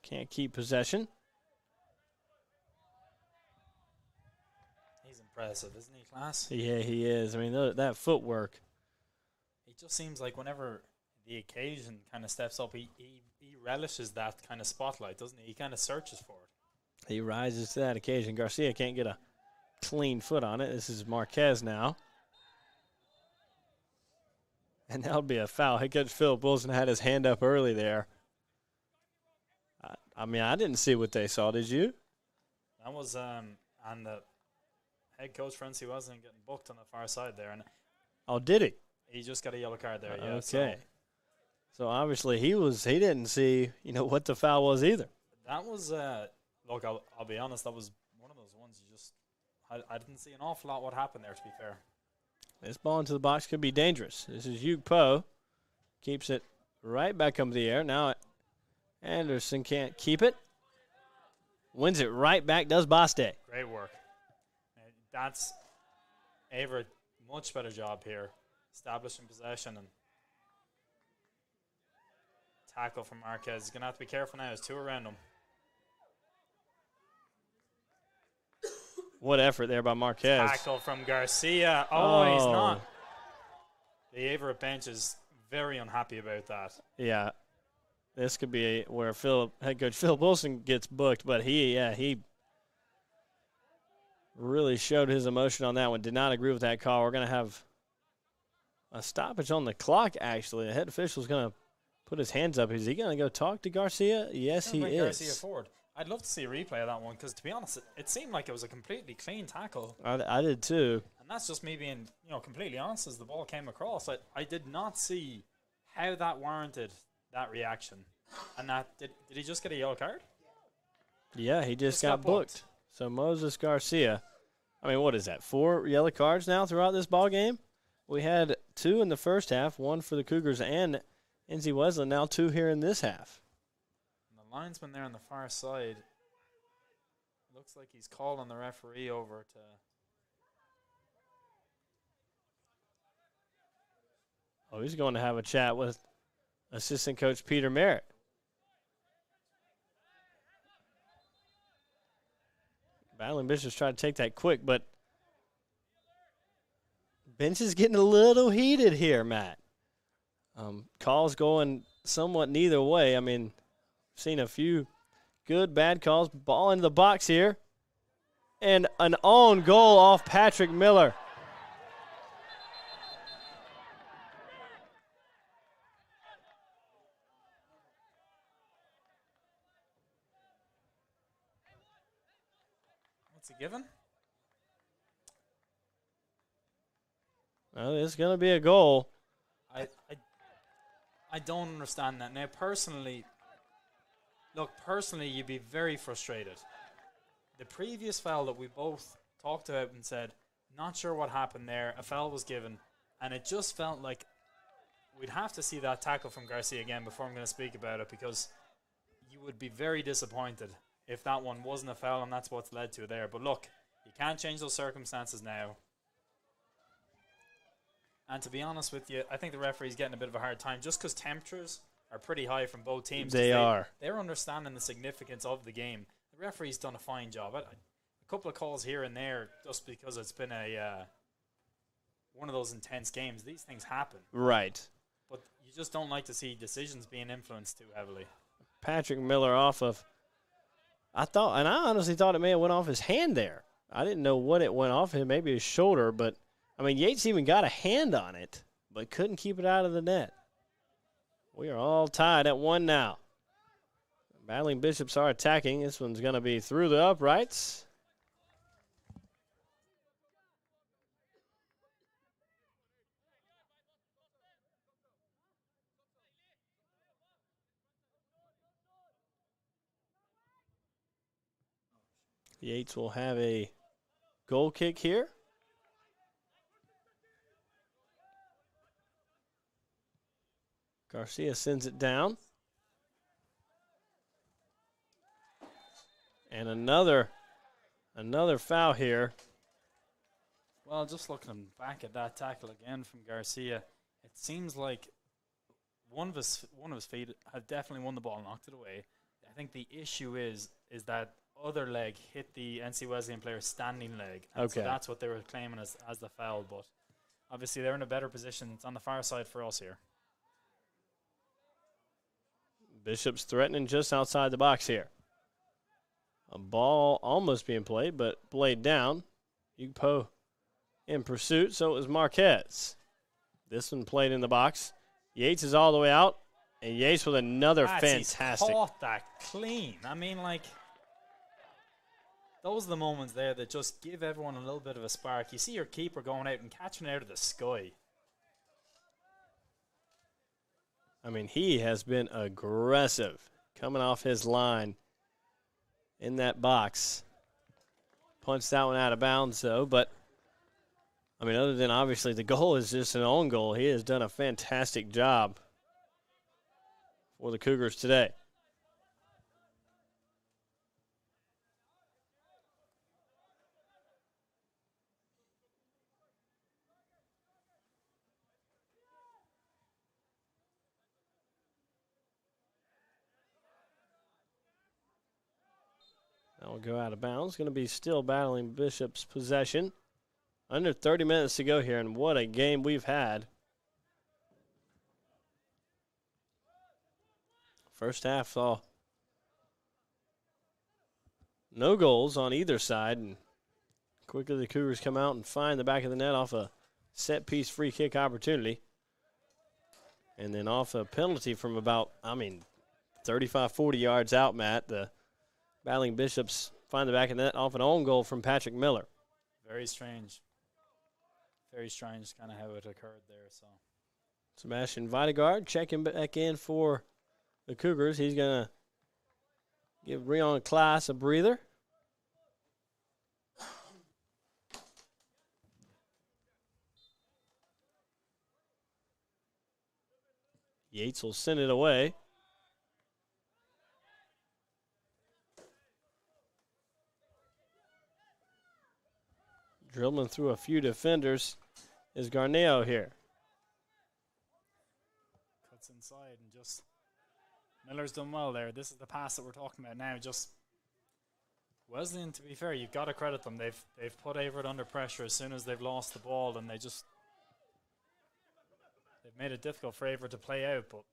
Can't keep possession. He's impressive, isn't he, Class? Yeah, he is. I mean, that footwork. It just seems like whenever the occasion kind of steps up, he relishes that kind of spotlight, doesn't he? He kind of searches for it. He rises to that occasion. Garcia can't get a clean foot on it. This is Marquez now. And that'll be a foul. Head coach Philip Wilson had his hand up early there. I mean, I didn't see what they saw. Did you? That was, and the head coach for NC Wesleyan getting booked on the far side there. And oh, did he? he just got a yellow card there, yeah. Okay. So obviously he didn't see, what the foul was either. That was, look, I'll be honest, that was one of those ones you just, I didn't see an awful lot what happened there, to be fair. This ball into the box could be dangerous. This is Yuk Po. Keeps it right back up in the air. Now Anderson can't keep it. Wins it right back, does Baste. Great work. That's Averett, much better job here. Establishing possession and tackle from Marquez. He's going to have to be careful now. There's two around him. What effort there by Marquez. Tackle from Garcia. Oh, he's not. The Averett bench is very unhappy about that. Yeah. This could be where head coach Phil Wilson gets booked, but he really showed his emotion on that one. Did not agree with that call. We're going to have a stoppage on the clock, actually. The head official's going to put his hands up. Is he going to go talk to Garcia? Yes, he is. Garcia forward. I'd love to see a replay of that one because, to be honest, it seemed like it was a completely clean tackle. I did too. And that's just me being, completely honest as the ball came across. I did not see how that warranted that reaction. And did he just get a yellow card? Yeah, he just got booked. So Moses Garcia, what is that, 4 yellow cards now throughout this ball game? We had 2 in the first half, 1 for the Cougars and NC Wesleyan, now 2 here in this half. And the linesman there on the far side, looks like he's calling the referee over to... Oh, he's going to have a chat with assistant coach Peter Merritt. Battling Bishops tried to take that quick, but bench is getting a little heated here, Matt. Calls going somewhat neither way. Seen a few good, bad calls. Ball into the box here. And an own goal off Patrick Miller. What's he given? Well, it's going to be a goal. I don't understand that. Now, personally, you'd be very frustrated. The previous foul that we both talked about and said, not sure what happened there, a foul was given, and it just felt like we'd have to see that tackle from Garcia again before I'm going to speak about it, because you would be very disappointed if that one wasn't a foul and that's what's led to it there. But look, you can't change those circumstances now. And to be honest with you, I think the referee's getting a bit of a hard time just because temperatures are pretty high from both teams. They are. They're understanding the significance of the game. The referee's done a fine job. A couple of calls here and there just because it's been one of those intense games. These things happen. Right. But you just don't like to see decisions being influenced too heavily. Patrick Miller off of, I honestly thought it may have went off his hand there. I didn't know what it went off him, maybe his shoulder, but Yates even got a hand on it, but couldn't keep it out of the net. We are all tied at 1 now. Battling Bishops are attacking. This one's going to be through the uprights. Yates will have a goal kick here. Garcia sends it down. And another foul here. Well, just looking back at that tackle again from Garcia, it seems like one of his feet had definitely won the ball, knocked it away. I think the issue is that other leg hit the NC Wesleyan player's standing leg. And Okay. So that's what they were claiming as the foul, but obviously they're in a better position. It's on the far side for us here. Bishop's threatening just outside the box here. A ball almost being played, but played down. Ugpo in pursuit, so it was Marquez. This one played in the box. Yates is all the way out, and Yates with another fantastic. He caught that clean. I mean, like, those are the moments there that just give everyone a little bit of a spark. You see your keeper going out and catching it out of the sky. I mean, he has been aggressive coming off his line in that box. Punched that one out of bounds, though. But, I mean, other than obviously the goal is just an own goal, he has done a fantastic job for the Cougars today. That will go out of bounds. Going to be still battling Bishop's possession. Under 30 minutes to go here, and what a game we've had. First half saw no goals on either side, and quickly the Cougars come out and find the back of the net off a set-piece free kick opportunity. And then off a penalty from about, 35, 40 yards out, Matt, the battling Bishops find the back of the net off an own goal from Patrick Miller. Very strange. Very strange kind of how it occurred there. So Sebastian Videgaard checking back in for the Cougars. He's going to give Rion Class a breather. Yates will send it away. Dribbling through a few defenders is Garneo here. cuts inside and just Miller's done well there. This is the pass that we're talking about now. Just Wesleyan, to be fair, you've got to credit them. They've put Averett under pressure as soon as they've lost the ball, and they've made it difficult for Averett to play out. But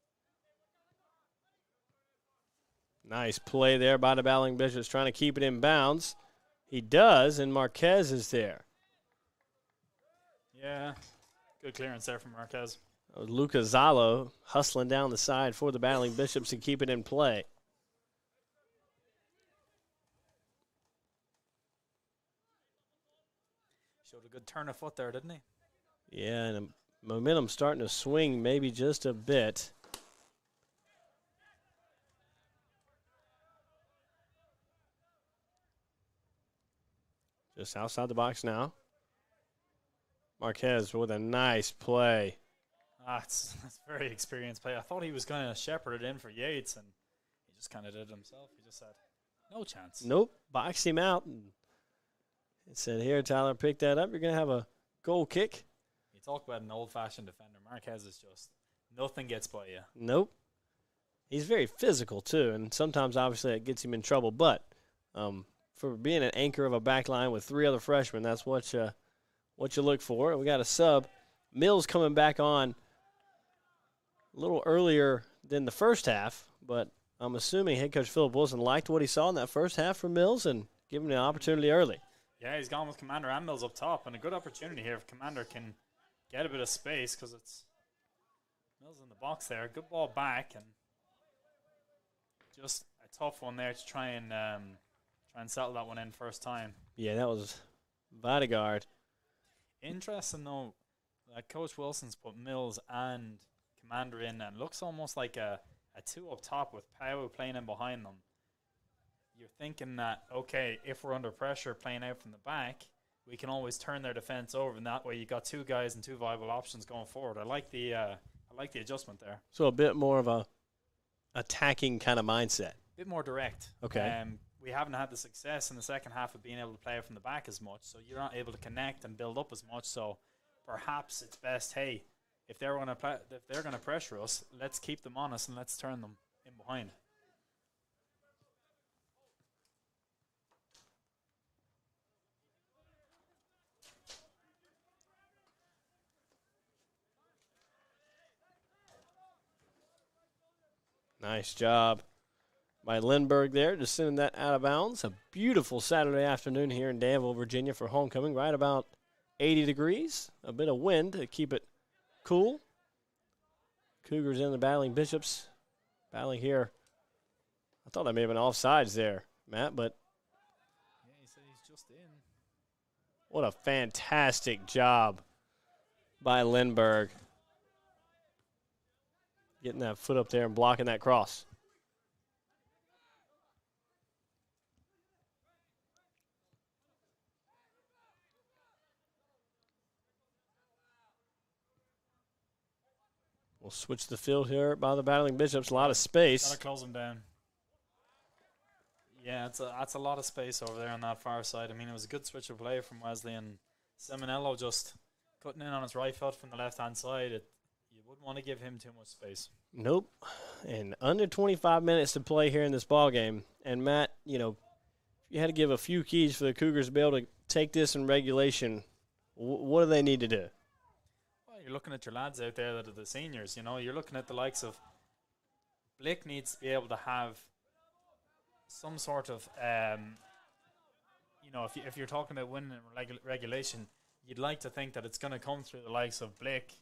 nice play there by the battling Bishops, trying to keep it in bounds. He does, and Marquez is there. yeah, good clearance there from Marquez. Luca Zalo hustling down the side for the battling Bishops to keep it in play. Showed a good turn of foot there, didn't he? Yeah, and momentum starting to swing maybe just a bit. Just outside the box now. Marquez with a nice play. That's very experienced play. I thought he was going to shepherd it in for Yates, and he just kind of did it himself. He just said, no chance. Nope, boxed him out. And it said, here, Tyler, pick that up. You're going to have a goal kick. You talk about an old-fashioned defender. Marquez is just, nothing gets by you. Nope. He's very physical, too, and sometimes, obviously, it gets him in trouble. But for being an anchor of a back line with three other freshmen, that's what you look for. We got a sub. Mills coming back on a little earlier than the first half, but I'm assuming head coach Philip Wilson liked what he saw in that first half from Mills and giving him an opportunity early. Yeah, he's gone with Commander and Mills up top, and a good opportunity here if Commander can get a bit of space because it's Mills in the box there. Good ball back, and just a tough one there to try and settle that one in first time. Yeah, that was Videgaard. Interesting, though, that Coach Wilson's put Mills and Commander in, and looks almost like a two up top with Powell playing in behind them. You're thinking that, okay, if we're under pressure playing out from the back, we can always turn their defense over, and that way you got two guys and two viable options going forward. I like the I like the adjustment there. So a bit more of a attacking kind of mindset. A bit more direct. Okay. We haven't had the success in the second half of being able to play from the back as much, so you're not able to connect and build up as much. So perhaps it's best, hey, if they're going to pressure us, let's keep them on us and let's turn them in behind. Nice job by Lindbergh there, just sending that out of bounds. A beautiful Saturday afternoon here in Danville, Virginia for homecoming. Right about 80 degrees. A bit of wind to keep it cool. Cougars in the battling Bishops. Battling here. I thought that may have been offsides there, Matt, but Yeah, he said he's just in. what a fantastic job by Lindbergh. Getting that foot up there and blocking that cross. We'll switch the field here by the battling Bishops. A lot of space. Gotta close him down. Yeah, that's a lot of space over there on that far side. I mean, it was a good switch of play from Wesleyan. Seminello just cutting in on his right foot from the left-hand side. You wouldn't want to give him too much space. Nope. And under 25 minutes to play here in this ball game. And Matt, you know, if you had to give a few keys for the Cougars to be able to take this in regulation, what do they need to do? Well, you're looking at your lads out there that are the seniors. You know, you're looking at the likes of Blick needs to be able to have some sort of, you know, if you're talking about winning in regulation, you'd like to think that it's going to come through the likes of Blick,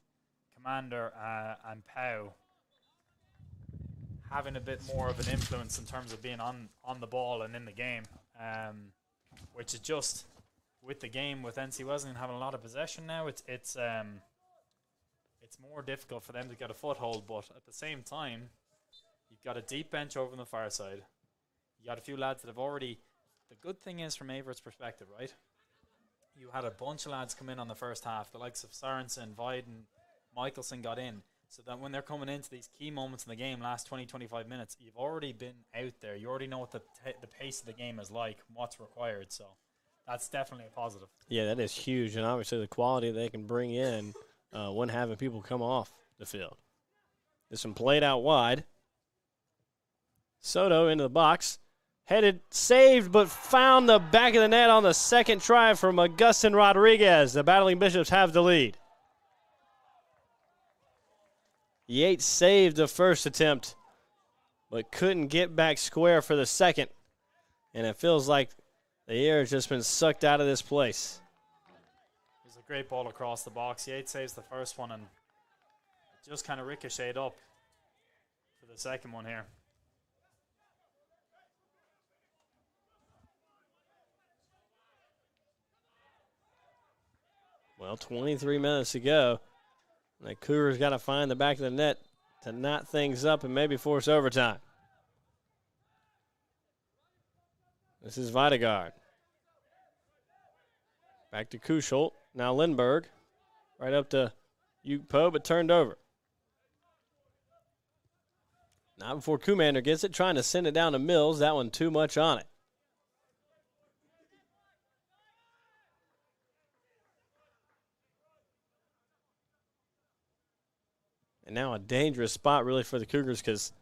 Commander, and Pow having a bit more of an influence in terms of being on the ball and in the game, which is just with the game with NC Wesleyan having a lot of possession now. It's more difficult for them to get a foothold, but at the same time, you've got a deep bench over on the far side. You got a few lads that have already. The good thing is from Averett's perspective, right? You had a bunch of lads come in on the first half, the likes of Sorensen, Vyden, Michelson got in, so that when they're coming into these key moments in the game, last 20, 25 minutes, you've already been out there. You already know what the pace of the game is like, what's required. So that's definitely a positive. Yeah, that is huge. And obviously the quality they can bring in when having people come off the field. This one played out wide. Soto into the box. Headed, saved, but found the back of the net on the second try from Augustin Rodriguez. The Battling Bishops have the lead. Yates saved the first attempt, but couldn't get back square for the second. And it feels like the air has just been sucked out of this place. It was a great ball across the box. Yates saves the first one and just kind of ricocheted up for the second one here. Well, 23 minutes to go. The Cougars got to find the back of the net to knot things up and maybe force overtime. This is Videgaard. Back to Kuschel. Now Lindbergh. Right up to Ukpo, but turned over. Not before Commander gets it, trying to send it down to Mills. That one too much on it. And now a dangerous spot really for the Cougars because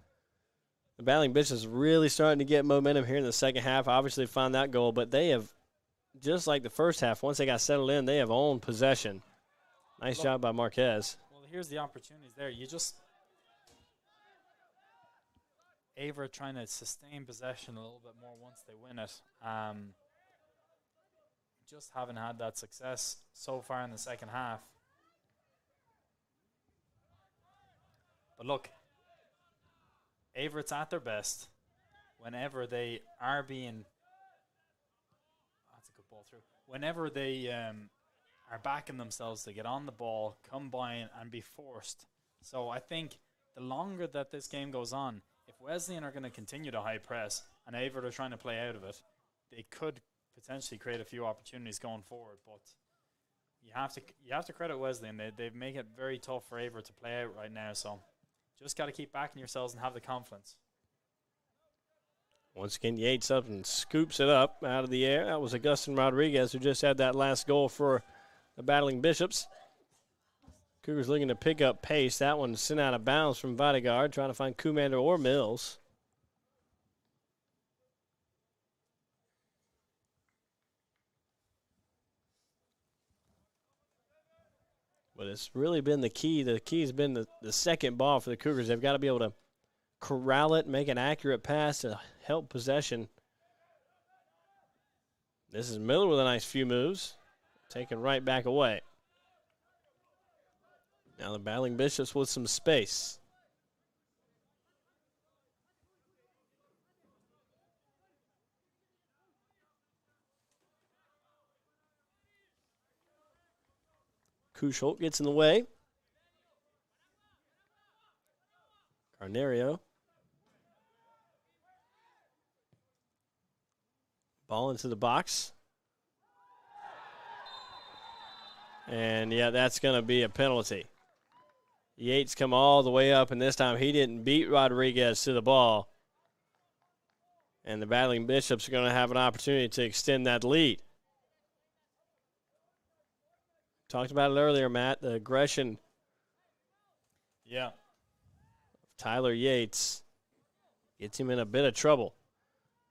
the Battling Bishops really starting to get momentum here in the second half. Obviously found that goal, but they have, just like the first half, once they got settled in, they have owned possession. Nice job by Marquez. Well, here's the opportunities there. You just Averett trying to sustain possession a little bit more once they win it. Just haven't had that success so far in the second half. But look, Averett's at their best whenever they are being. That's a good ball through. Whenever they are backing themselves to get on the ball, come by and be forced. So I think the longer that this game goes on, if Wesleyan are going to continue to high press and Averett are trying to play out of it, they could potentially create a few opportunities going forward. But you have to credit Wesleyan. They make it very tough for Averett to play out right now. So just got to keep backing yourselves and have the confidence. Once again, Yates up and scoops it up out of the air. That was Augustin Rodriguez who just had that last goal for the Battling Bishops. Cougars looking to pick up pace. That one sent out of bounds from Videgard, trying to find Commander or Mills. But it's really been the key. The key has been the second ball for the Cougars. They've got to be able to corral it, make an accurate pass to help possession. This is Miller with a nice few moves, taken right back away. Now the Battling Bishops with some space. Kusholt gets in the way. Carnerio. Ball into the box. And, yeah, that's going to be a penalty. Yates come all the way up, and this time he didn't beat Rodriguez to the ball. And the Battling Bishops are going to have an opportunity to extend that lead. Talked about it earlier, Matt, the aggression. Yeah. Tyler Yates gets him in a bit of trouble.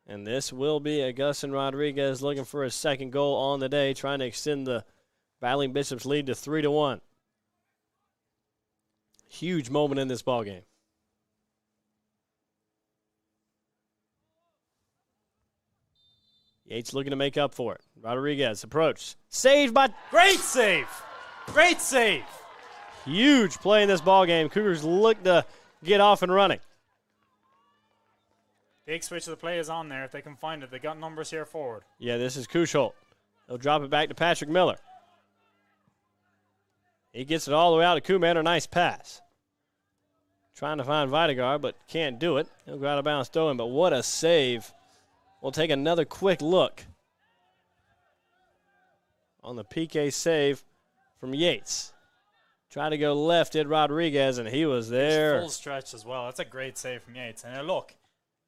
And this will be Augustin Rodriguez looking for his second goal on the day, trying to extend the Battling Bishops lead to 3-1. Huge moment in this ballgame. Yates looking to make up for it. Rodriguez approach. Saved by... Great save! Great save! Huge play in this ballgame. Cougars look to get off and running. Big switch of the play is on there. If they can find it, they got numbers here forward. Yeah, this is Kusholt. They'll drop it back to Patrick Miller. He gets it all the way out to Kumaner. Nice pass. Trying to find Videgard, but can't do it. He'll go out of bounds, throw him, but what a save. We'll take another quick look on the PK save from Yates. Trying to go left, did Rodriguez, and he was there. Full stretch as well. That's a great save from Yates. And now look,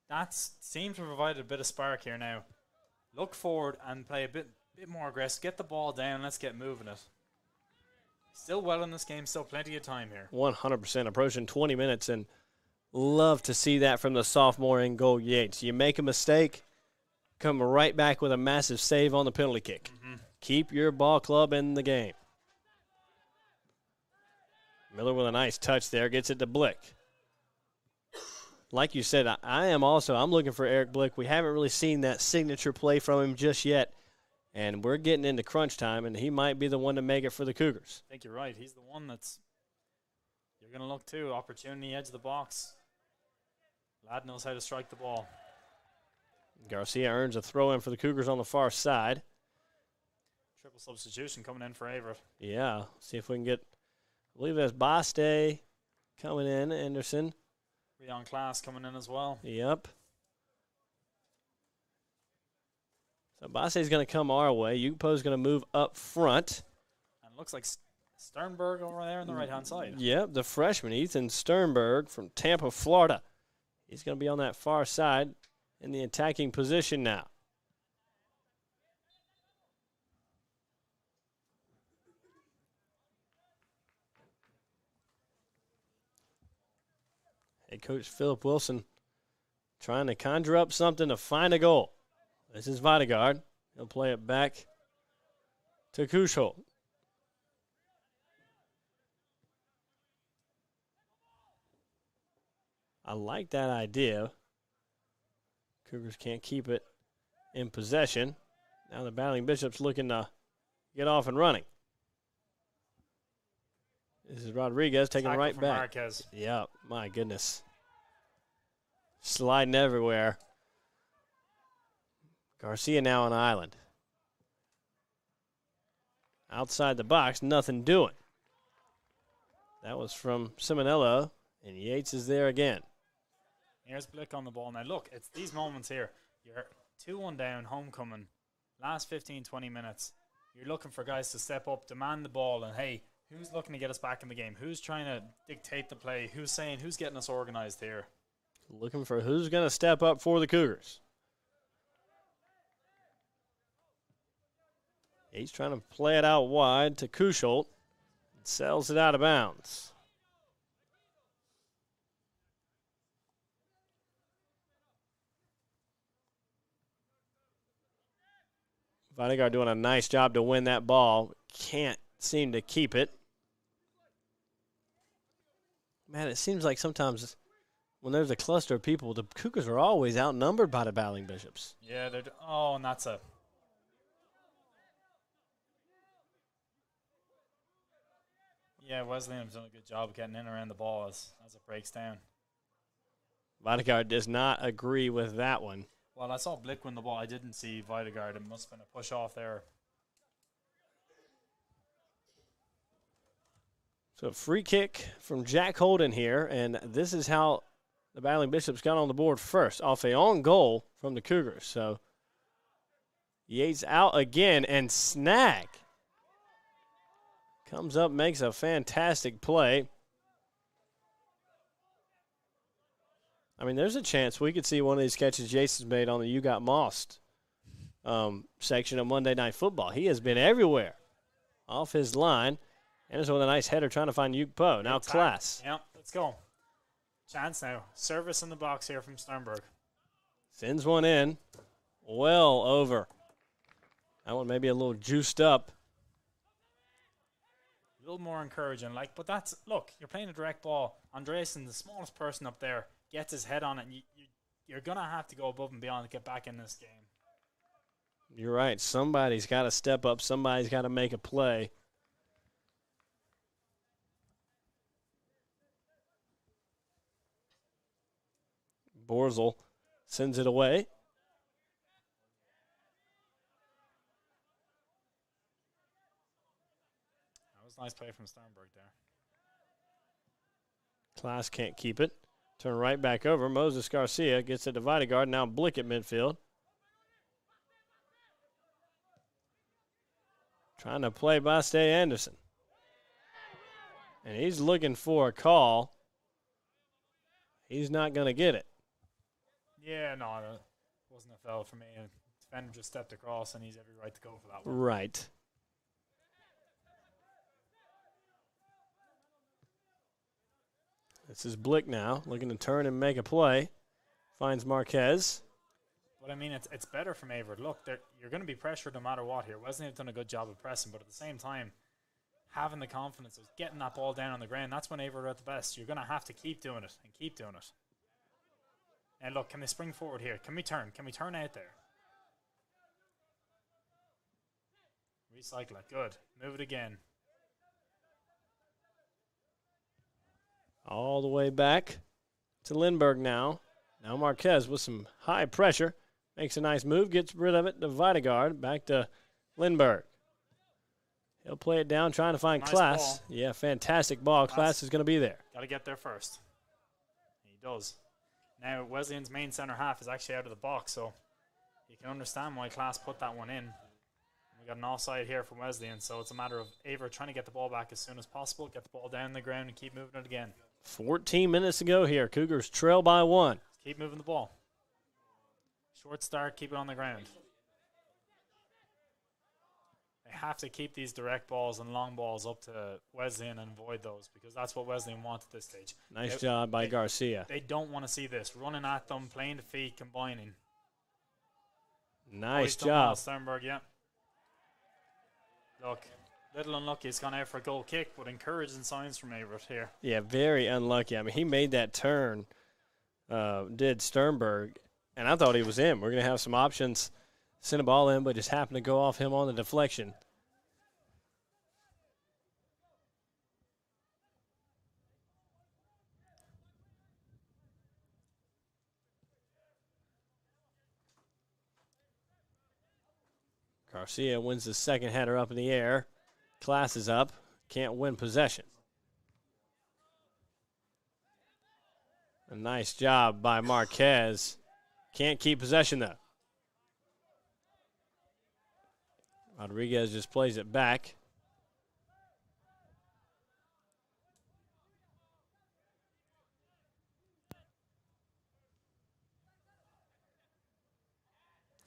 that seems to provide a bit of spark here now. Look forward and play a bit more aggressive. Get the ball down. Let's get moving it. Still well in this game. Still plenty of time here. 100% approaching 20 minutes, and love to see that from the sophomore in goal Yates. You make a mistake, come right back with a massive save on the penalty kick. Keep your ball club in the game. Miller with a nice touch there, gets it to Blick. Like you said, I'm looking for Eric Blick. We haven't really seen that signature play from him just yet, and we're getting into crunch time, and he might be the one to make it for the Cougars. I think you're right. He's the one you're going to look to. Opportunity, edge of the box. Lad knows how to strike the ball. Garcia earns a throw in for the Cougars on the far side. Triple substitution coming in for Averett. Yeah, see if we can get, I believe that's Baste coming in, Anderson. Rion Class coming in as well. Yep. So Baste's going to come our way. Yupo's going to move up front. And it looks like Sternberg over there on the right-hand side. Yep, the freshman, Ethan Sternberg from Tampa, Florida. He's going to be on that far side in the attacking position now. Head coach Philip Wilson trying to conjure up something to find a goal. This is Videgard. He'll play it back to Kusholt. I like that idea. Cougars can't keep it in possession. Now the Battling Bishops looking to get off and running. This is Rodriguez taking Tackle right from back. Marquez. Yeah, my goodness. Sliding everywhere. Garcia now on island. Outside the box, nothing doing. That was from Simonello, and Yates is there again. Here's Blick on the ball. Now, look, it's these moments here. You're 2-1 down, homecoming. Last 15, 20 minutes. You're looking for guys to step up, demand the ball, and hey, who's looking to get us back in the game? Who's trying to dictate the play? Who's saying, who's getting us organized here? Looking for who's going to step up for the Cougars. He's trying to play it out wide to Kusholt. Sells it out of bounds. Vinegar doing a nice job to win that ball. Can't seem to keep it. Man, it seems like sometimes when there's a cluster of people, the Cougars are always outnumbered by the Battling Bishops. Yeah, and that's a... Yeah, Wesleyan's done a good job of getting in around the ball as it breaks down. Vinegar does not agree with that one. Well, I saw Blick win the ball. I didn't see Videgaard. It must have been a push off there. So a free kick from Jack Holden here, and this is how the Battling Bishops got on the board first, off a on goal from the Cougars. So Yates out again, and Snag comes up, makes a fantastic play. I mean, there's a chance we could see one of these catches Jason's made on the You Got Mossed section of Monday Night Football. He has been everywhere off his line. And it's with a nice header trying to find Uke Poe. Now Class. Yep, let's go. Chance now. Service in the box here from Sternberg. Sends one in. Well over. That one may be a little juiced up. A little more encouraging. But that's, look, you're playing a direct ball. Andreasen, the smallest person up there, gets his head on it. And you're going to have to go above and beyond to get back in this game. You're right. Somebody's got to step up. Somebody's got to make a play. Borzel sends it away. That was a nice play from Sternberg there. Class can't keep it. Turn right back over. Moses Garcia gets it to Videgaard. Now Blick at midfield. Trying to play by Stay Anderson. And he's looking for a call. He's not going to get it. Yeah, no, it wasn't a foul for me. The defender just stepped across, and he's every right to go for that one. Right. This is Blick now, looking to turn and make a play. Finds Marquez. But, I mean, it's better from Averett. Look, you're going to be pressured no matter what here. Wesleyan have done a good job of pressing, but at the same time, having the confidence of getting that ball down on the ground, that's when Averett are at the best. You're going to have to keep doing it and keep doing it. And look, can they spring forward here? Can we turn? Can we turn out there? Recycle it. Good. Move it again. All the way back to Lindbergh now. Now Marquez with some high pressure. Makes a nice move. Gets rid of it to Videgaard. Back to Lindbergh. He'll play it down, trying to find Nice Class. ball. Yeah, fantastic ball. Class is going to be there. Got to get there first. He does. Now, Wesleyan's main centre half is actually out of the box, so you can understand why Class put that one in. We got an offside here from Wesleyan, so it's a matter of Averett trying to get the ball back as soon as possible, get the ball down the ground, and keep moving it again. 14 minutes to go here. Cougars trail by 1. Keep moving the ball. Short start, keep it on the ground. They have to keep these direct balls and long balls up to Wesleyan and avoid those, because that's what Wesleyan wants at this stage. Nice job by Garcia. They don't want to see this. Running at them, playing the feet, combining. Nice job. Sternberg, yeah. Look, little unlucky. It's gone out for a goal kick, but encouraging signs from Averett here. Yeah, very unlucky. I mean, he made that turn, did Sternberg, and I thought he was in. We're going to have some options. Send a ball in, but just happened to go off him on the deflection. Garcia wins the second header up in the air. Class is up. Can't win possession. A nice job by Marquez. Can't keep possession, though. Rodriguez just plays it back.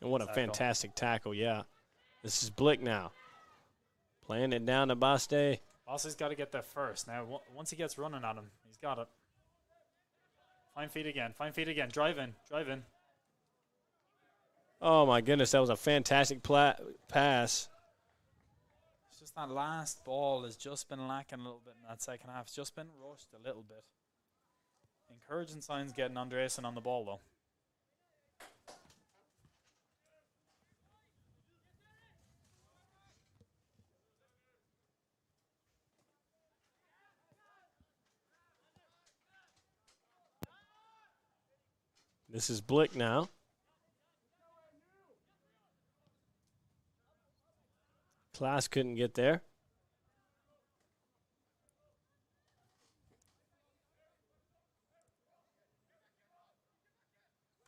And what a fantastic tackle, yeah. This is Blick now. Playing it down to Baste. Baste's got to get there first. Now, once he gets running at him, he's got it. Find feet again. Find feet again. Drive in. Drive in. Oh, my goodness. That was a fantastic pass. It's just that last ball has just been lacking a little bit in that second half. It's just been rushed a little bit. Encouraging signs getting Andreessen on the ball, though. This is Blick now. Class couldn't get there.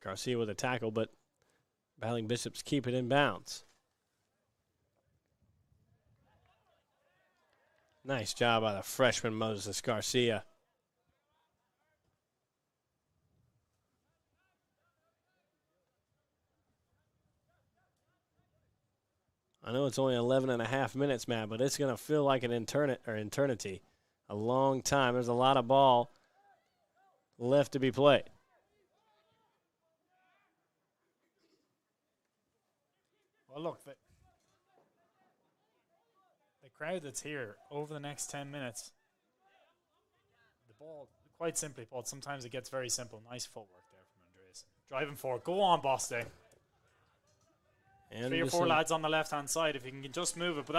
Garcia with a tackle, but Battling Bishops keep it in bounds. Nice job by the freshman Moses Garcia. I know it's only 11 and a half minutes, Matt, but it's going to feel like an eternity, a long time. There's a lot of ball left to be played. Well, look, the crowd that's here over the next 10 minutes, the ball, quite simply put, sometimes it gets very simple. Nice footwork there from Andreas. Driving forward. Go on, Boste. 3 or 4 lads on the left-hand side if you can just move it. But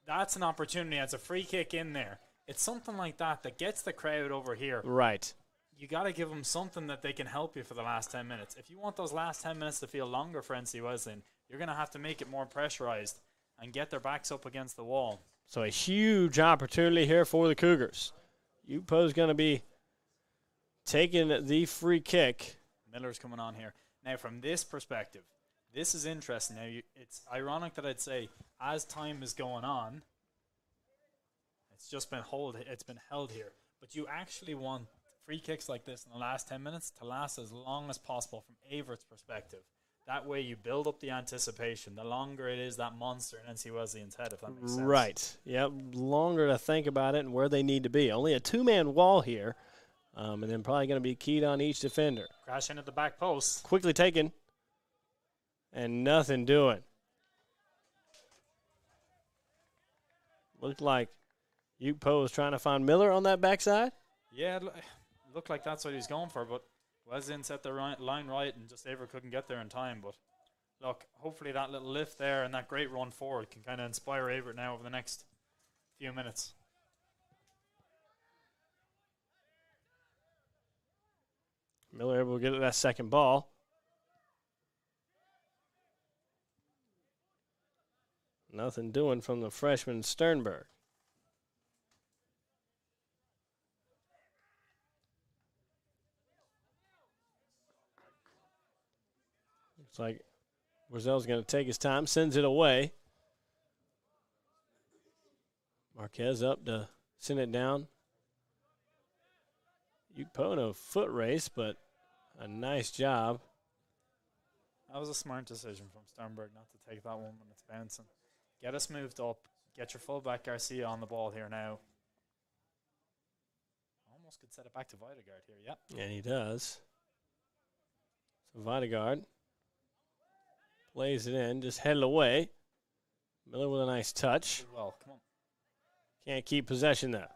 that's an opportunity. It's a free kick in there. It's something like that gets the crowd over here. Right. You got to give them something that they can help you for the last 10 minutes. If you want those last 10 minutes to feel longer for NC Wesleyan, you're going to have to make it more pressurized and get their backs up against the wall. So a huge opportunity here for the Cougars. Upo's going to be taking the free kick. Miller's coming on here. Now, from this perspective, this is interesting. Now, it's ironic that I'd say as time is going on, it's just been held here. But you actually want free kicks like this in the last 10 minutes to last as long as possible from Averett's perspective. That way you build up the anticipation. The longer it is, that monster in NC Wesleyan's head, if that makes sense. Right. Yep. Longer to think about it and where they need to be. Only a 2-man wall here. And then probably going to be keyed on each defender. Crash in at the back post. Quickly taken. And nothing doing. Looked like Upo was trying to find Miller on that backside. Yeah, it looked like that's what he was going for, but Wesleyan set the line right and just Avery couldn't get there in time. But look, hopefully that little lift there and that great run forward can kind of inspire Averett now over the next few minutes. Miller able to get that second ball. Nothing doing from the freshman Sternberg. Looks like Brazil's going to take his time, sends it away. Marquez up to send it down. Upo in a foot race, but a nice job. That was a smart decision from Sternberg not to take that one when it's bouncing. Get us moved up. Get your fullback Garcia on the ball here now. Almost could set it back to Videgaard here, yep. And he does. So Videgaard plays it in, just headed away. Miller with a nice touch. Well, come on. Can't keep possession there.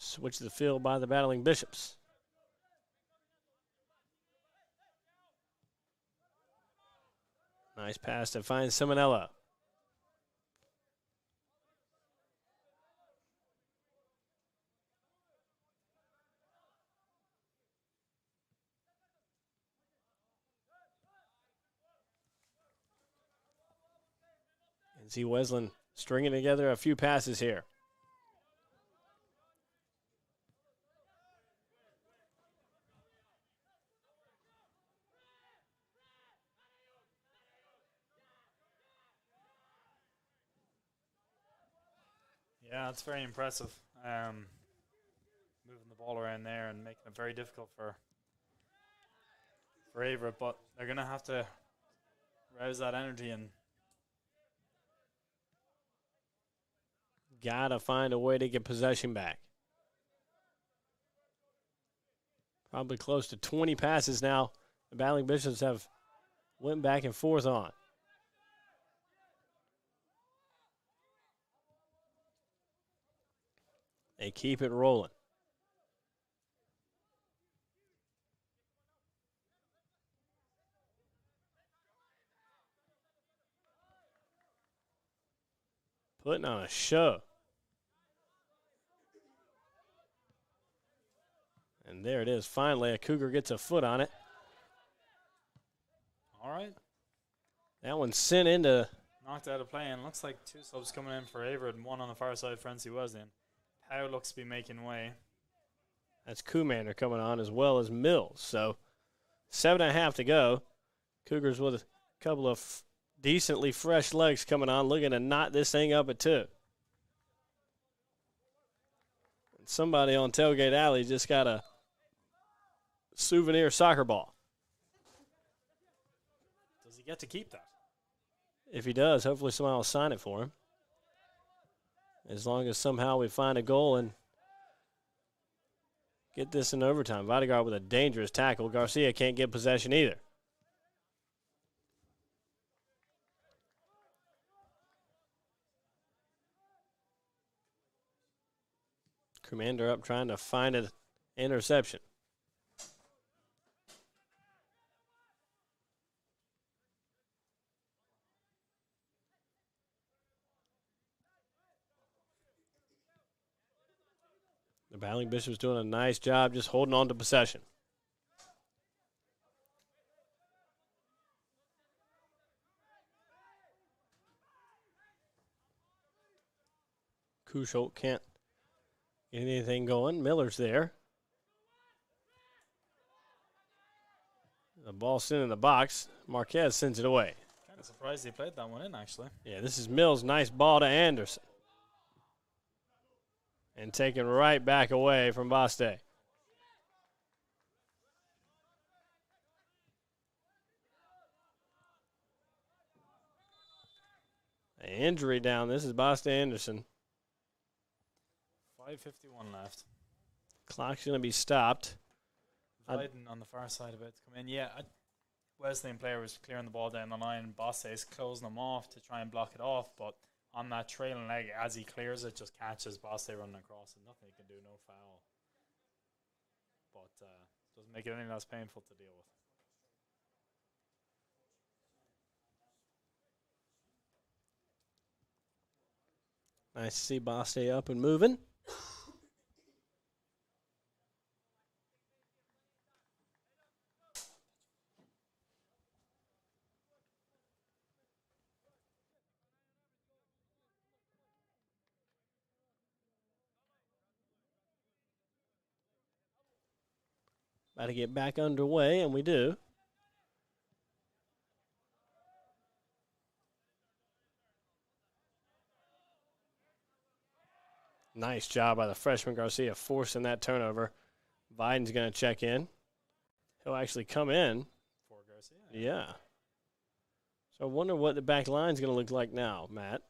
Switch to the field by the Battling Bishops. Nice pass to find Simonella. NC Wesleyan stringing together a few passes here. Yeah, that's very impressive. Moving the ball around there and making it very difficult for Averett, but they're going to have to rouse that energy and Gotta find a way to get possession back. Probably close to 20 passes now. The Battling Bishops have went back and forth on. They keep it rolling. Putting on a show. And there it is. Finally, a Cougar gets a foot on it. all right. That one's sent into. Knocked out of play, and looks like 2 subs coming in for Averett and 1 on the far side for NC Wesleyan. Howe looks to be making way. That's Commander coming on as well as Mills. So 7.5 to go. Cougars with a couple of decently fresh legs coming on, looking to knot this thing up at 2. And somebody on Tailgate Alley just got a souvenir soccer ball. Does he get to keep that? If he does, hopefully somebody will sign it for him. As long as somehow we find a goal and get this in overtime. Videgaard with a dangerous tackle. Garcia can't get possession either. Commander up trying to find an interception. The Battling Bishops doing a nice job just holding on to possession. Kusholt can't get anything going. Miller's there. The ball sent in the box. Marquez sends it away. Kind of surprised he played that one in, actually. Yeah, this is Mills. Nice ball to Anderson. And taken right back away from Baste. An injury down. This is Baste Anderson. 5:51 left. Clock's going to be stopped. Biden on the far side about to come in. Yeah, Wesleyan player was clearing the ball down the line. Basse is closing them off to try and block it off, but on that trailing leg, as he clears it, just catches Basse running across, and nothing he can do, no foul. But doesn't make it any less painful to deal with. Nice to see Baste up and moving. About to get back underway, and we do. Nice job by the freshman Garcia forcing that turnover. Biden's going to check in. He'll actually come in. For Garcia. Yeah. So I wonder what the back line's going to look like now, Matt.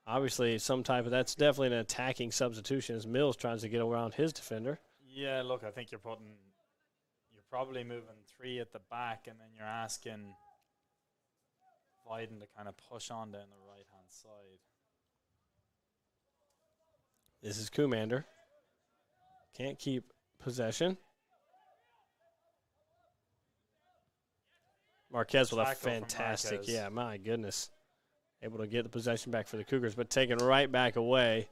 Obviously, some type of that's definitely an attacking substitution as Mills tries to get around his defender. Yeah, look, I think you're probably moving 3 at the back, and then you're asking Biden to kind of push on down the right-hand side. This is Commander. Can't keep possession. Marquez with a fantastic, yeah, my goodness. Able to get the possession back for the Cougars, but taken right back away.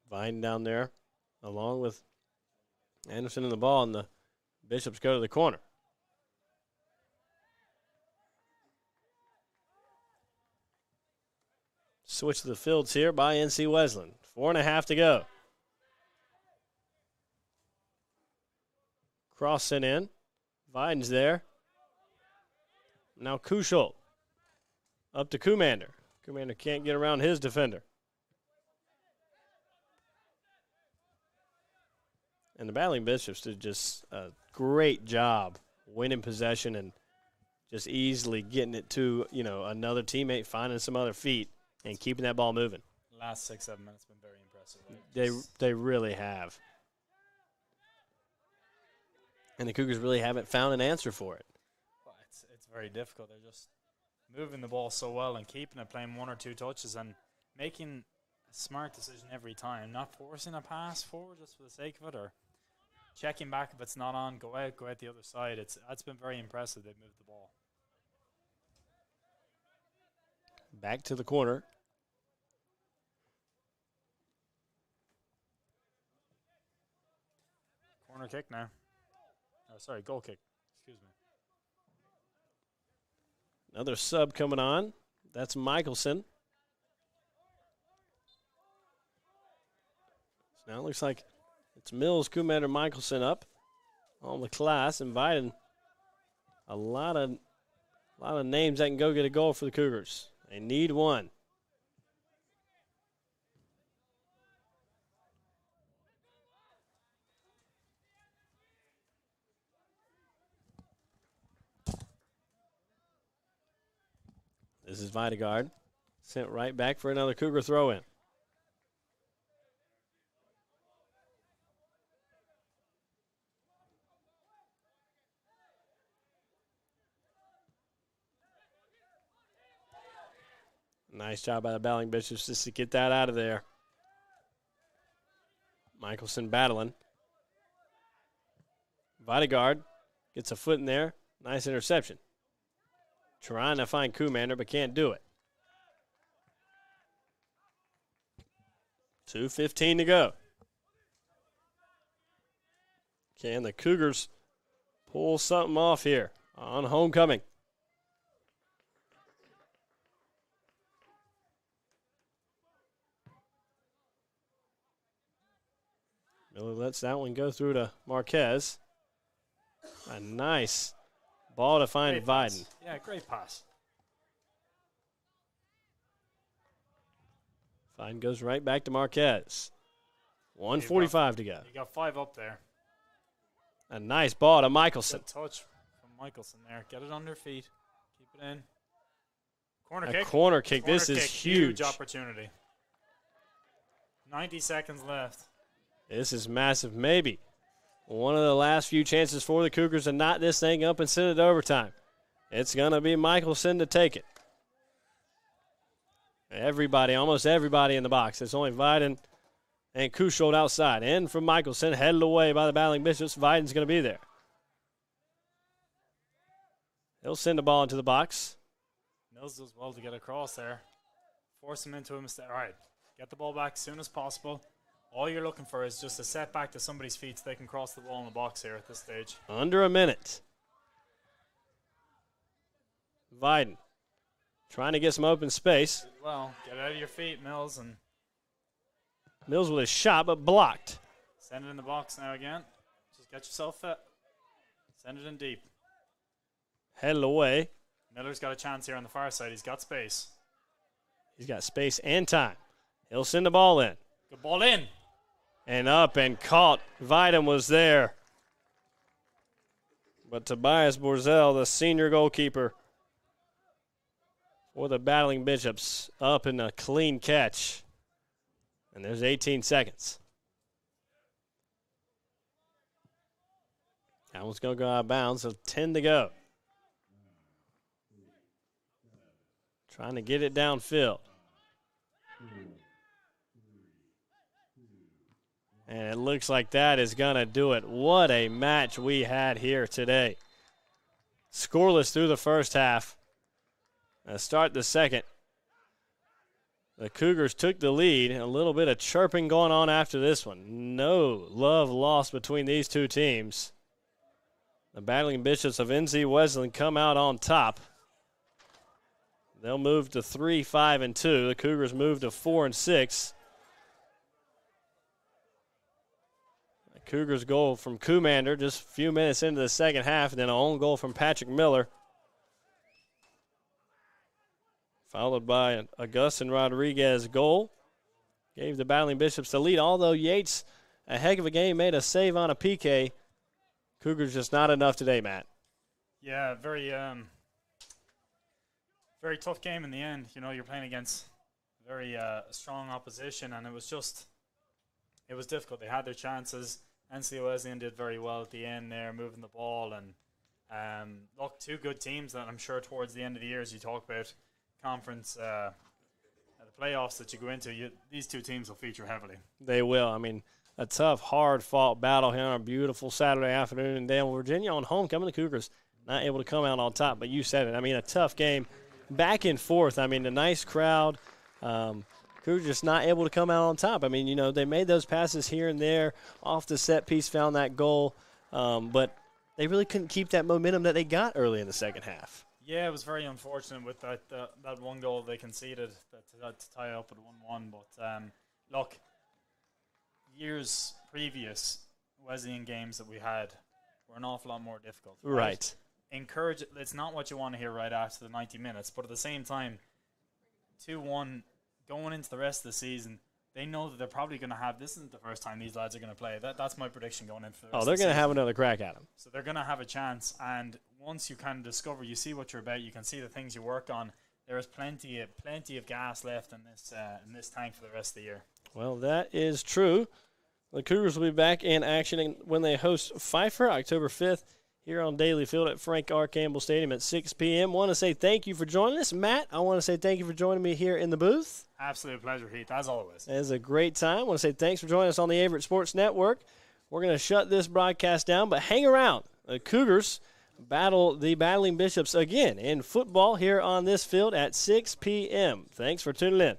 Vine down there, along with Anderson in the ball, and the Bishops go to the corner. Switch to the fields here by NC Wesleyan. 4.5 to go. Cross sent in. Viden's there. Now Kuschel. Up to Commander. Commander can't get around his defender. And the Battling Bishops did just a great job winning possession and just easily getting it to, another teammate, finding some other feet, and keeping that ball moving. Last 6-7 minutes have been very impressive. They really have. And the Cougars really haven't found an answer for it. Well, it's very difficult. They're just moving the ball so well and keeping it, playing 1 or 2 touches and making a smart decision every time, not forcing a pass forward just for the sake of it or checking back if it's not on, go out the other side. That's been very impressive. They've moved the ball. Back to the corner. Corner kick now. Oh, sorry, goal kick. Excuse me. Another sub coming on. That's Michelson. So now it looks like it's Mills, Commander, Michelson up on the class, inviting a lot of names that can go get a goal for the Cougars. They need one. This is Videgard. Sent right back for another Cougar throw-in. Nice job by the Battling Bishops just to get that out of there. Michelson battling. Videgard gets a foot in there. Nice interception. Trying to find Commander, but can't do it. 2:15 to go. Can the Cougars pull something off here on homecoming? Miller lets that one go through to Marquez. A nice ball to find Viden. Yeah, great pass. Viden goes right back to Marquez. 1:45 to go. You got 5 up there. A nice ball to Michelson. Good touch from Michelson there. Get it on their feet. Keep it in. Corner A kick. corner kick. Corner This kick. is huge. Opportunity. 90 seconds left. This is massive. Maybe one of the last few chances for the Cougars to knot this thing up and send it to overtime. It's going to be Michelson to take it. Almost everybody in the box. It's only Viden and Kushold outside. In from Michelson, headed away by the Battling Bishops. Viden's going to be there. He'll send the ball into the box. Mills does well to get across there. Force him into a mistake. All right, get the ball back as soon as possible. All you're looking for is just a setback to somebody's feet so they can cross the wall in the box here at this stage. Under a minute. Viden trying to get some open space. Well, get out of your feet, Mills, and Mills with a shot, but blocked. send it in the box now again. Just get yourself fit. Send it in deep. Headed away. Miller's got a chance here on the far side. He's got space. He's got space and time. He'll send the ball in. Good ball in. And up and caught. Viden was there. But Tobias Borzel, the senior goalkeeper for the Battling Bishops, up in a clean catch. And there's 18 seconds. That one's going to go out of bounds, so 10 to go. Trying to get it downfield. And it looks like that is going to do it. What a match we had here today. Scoreless through the first half. Start the second. The Cougars took the lead. A little bit of chirping going on after this one. No love lost between these two teams. The Battling Bishops of N.C. Wesleyan come out on top. They'll move to 3-5-2. The Cougars move to 4-6. Cougars goal from Commander just a few minutes into the second half, and then an own goal from Patrick Miller. Followed by an Augustin Rodriguez goal. Gave the Battling Bishops the lead, although Yates, a heck of a game, made a save on a PK. Cougars just not enough today, Matt. Yeah, very tough game in the end. You know, you're playing against very strong opposition, and it was difficult. They had their chances. NC Wesleyan did very well at the end there, moving the ball, and look, two good teams that I'm sure towards the end of the year, as you talk about conference, the playoffs that you go into, these two teams will feature heavily. They will. I mean, a tough, hard-fought battle here on a beautiful Saturday afternoon in Danville, Virginia. On homecoming, the Cougars not able to come out on top, but you said it. I mean, a tough game, back and forth. I mean, a nice crowd. Cougars just not able to come out on top. I mean, you know, they made those passes here and there, off the set piece, found that goal, but they really couldn't keep that momentum that they got early in the second half. Yeah, it was very unfortunate with that one goal they conceded to tie up at 1-1. But look, years previous Wesleyan games that we had were an awful lot more difficult. Right. Encourage. It's not what you want to hear right after the 90 minutes, but at the same time, 2-1 going into the rest of the season. They know that they're probably going to have. This isn't the first time these lads are going to play. That's my prediction going in for the rest they're of the going to season. have another crack at them. So they're going to have a chance, and once you kind of discover, you see what you're about, you can see the things you work on. There is plenty of gas left in this tank for the rest of the year. Well, that is true. The Cougars will be back in action when they host Pfeiffer October 5th here on Daly Field at Frank R. Campbell Stadium at 6 p.m. Want to say thank you for joining us. Matt, I want to say thank you for joining me here in the booth. Absolute pleasure, Heath, as always. It was a great time. I want to say thanks for joining us on the Averett Sports Network. We're going to shut this broadcast down, but hang around. The Cougars battle the Battling Bishops again in football here on this field at 6 p.m. Thanks for tuning in.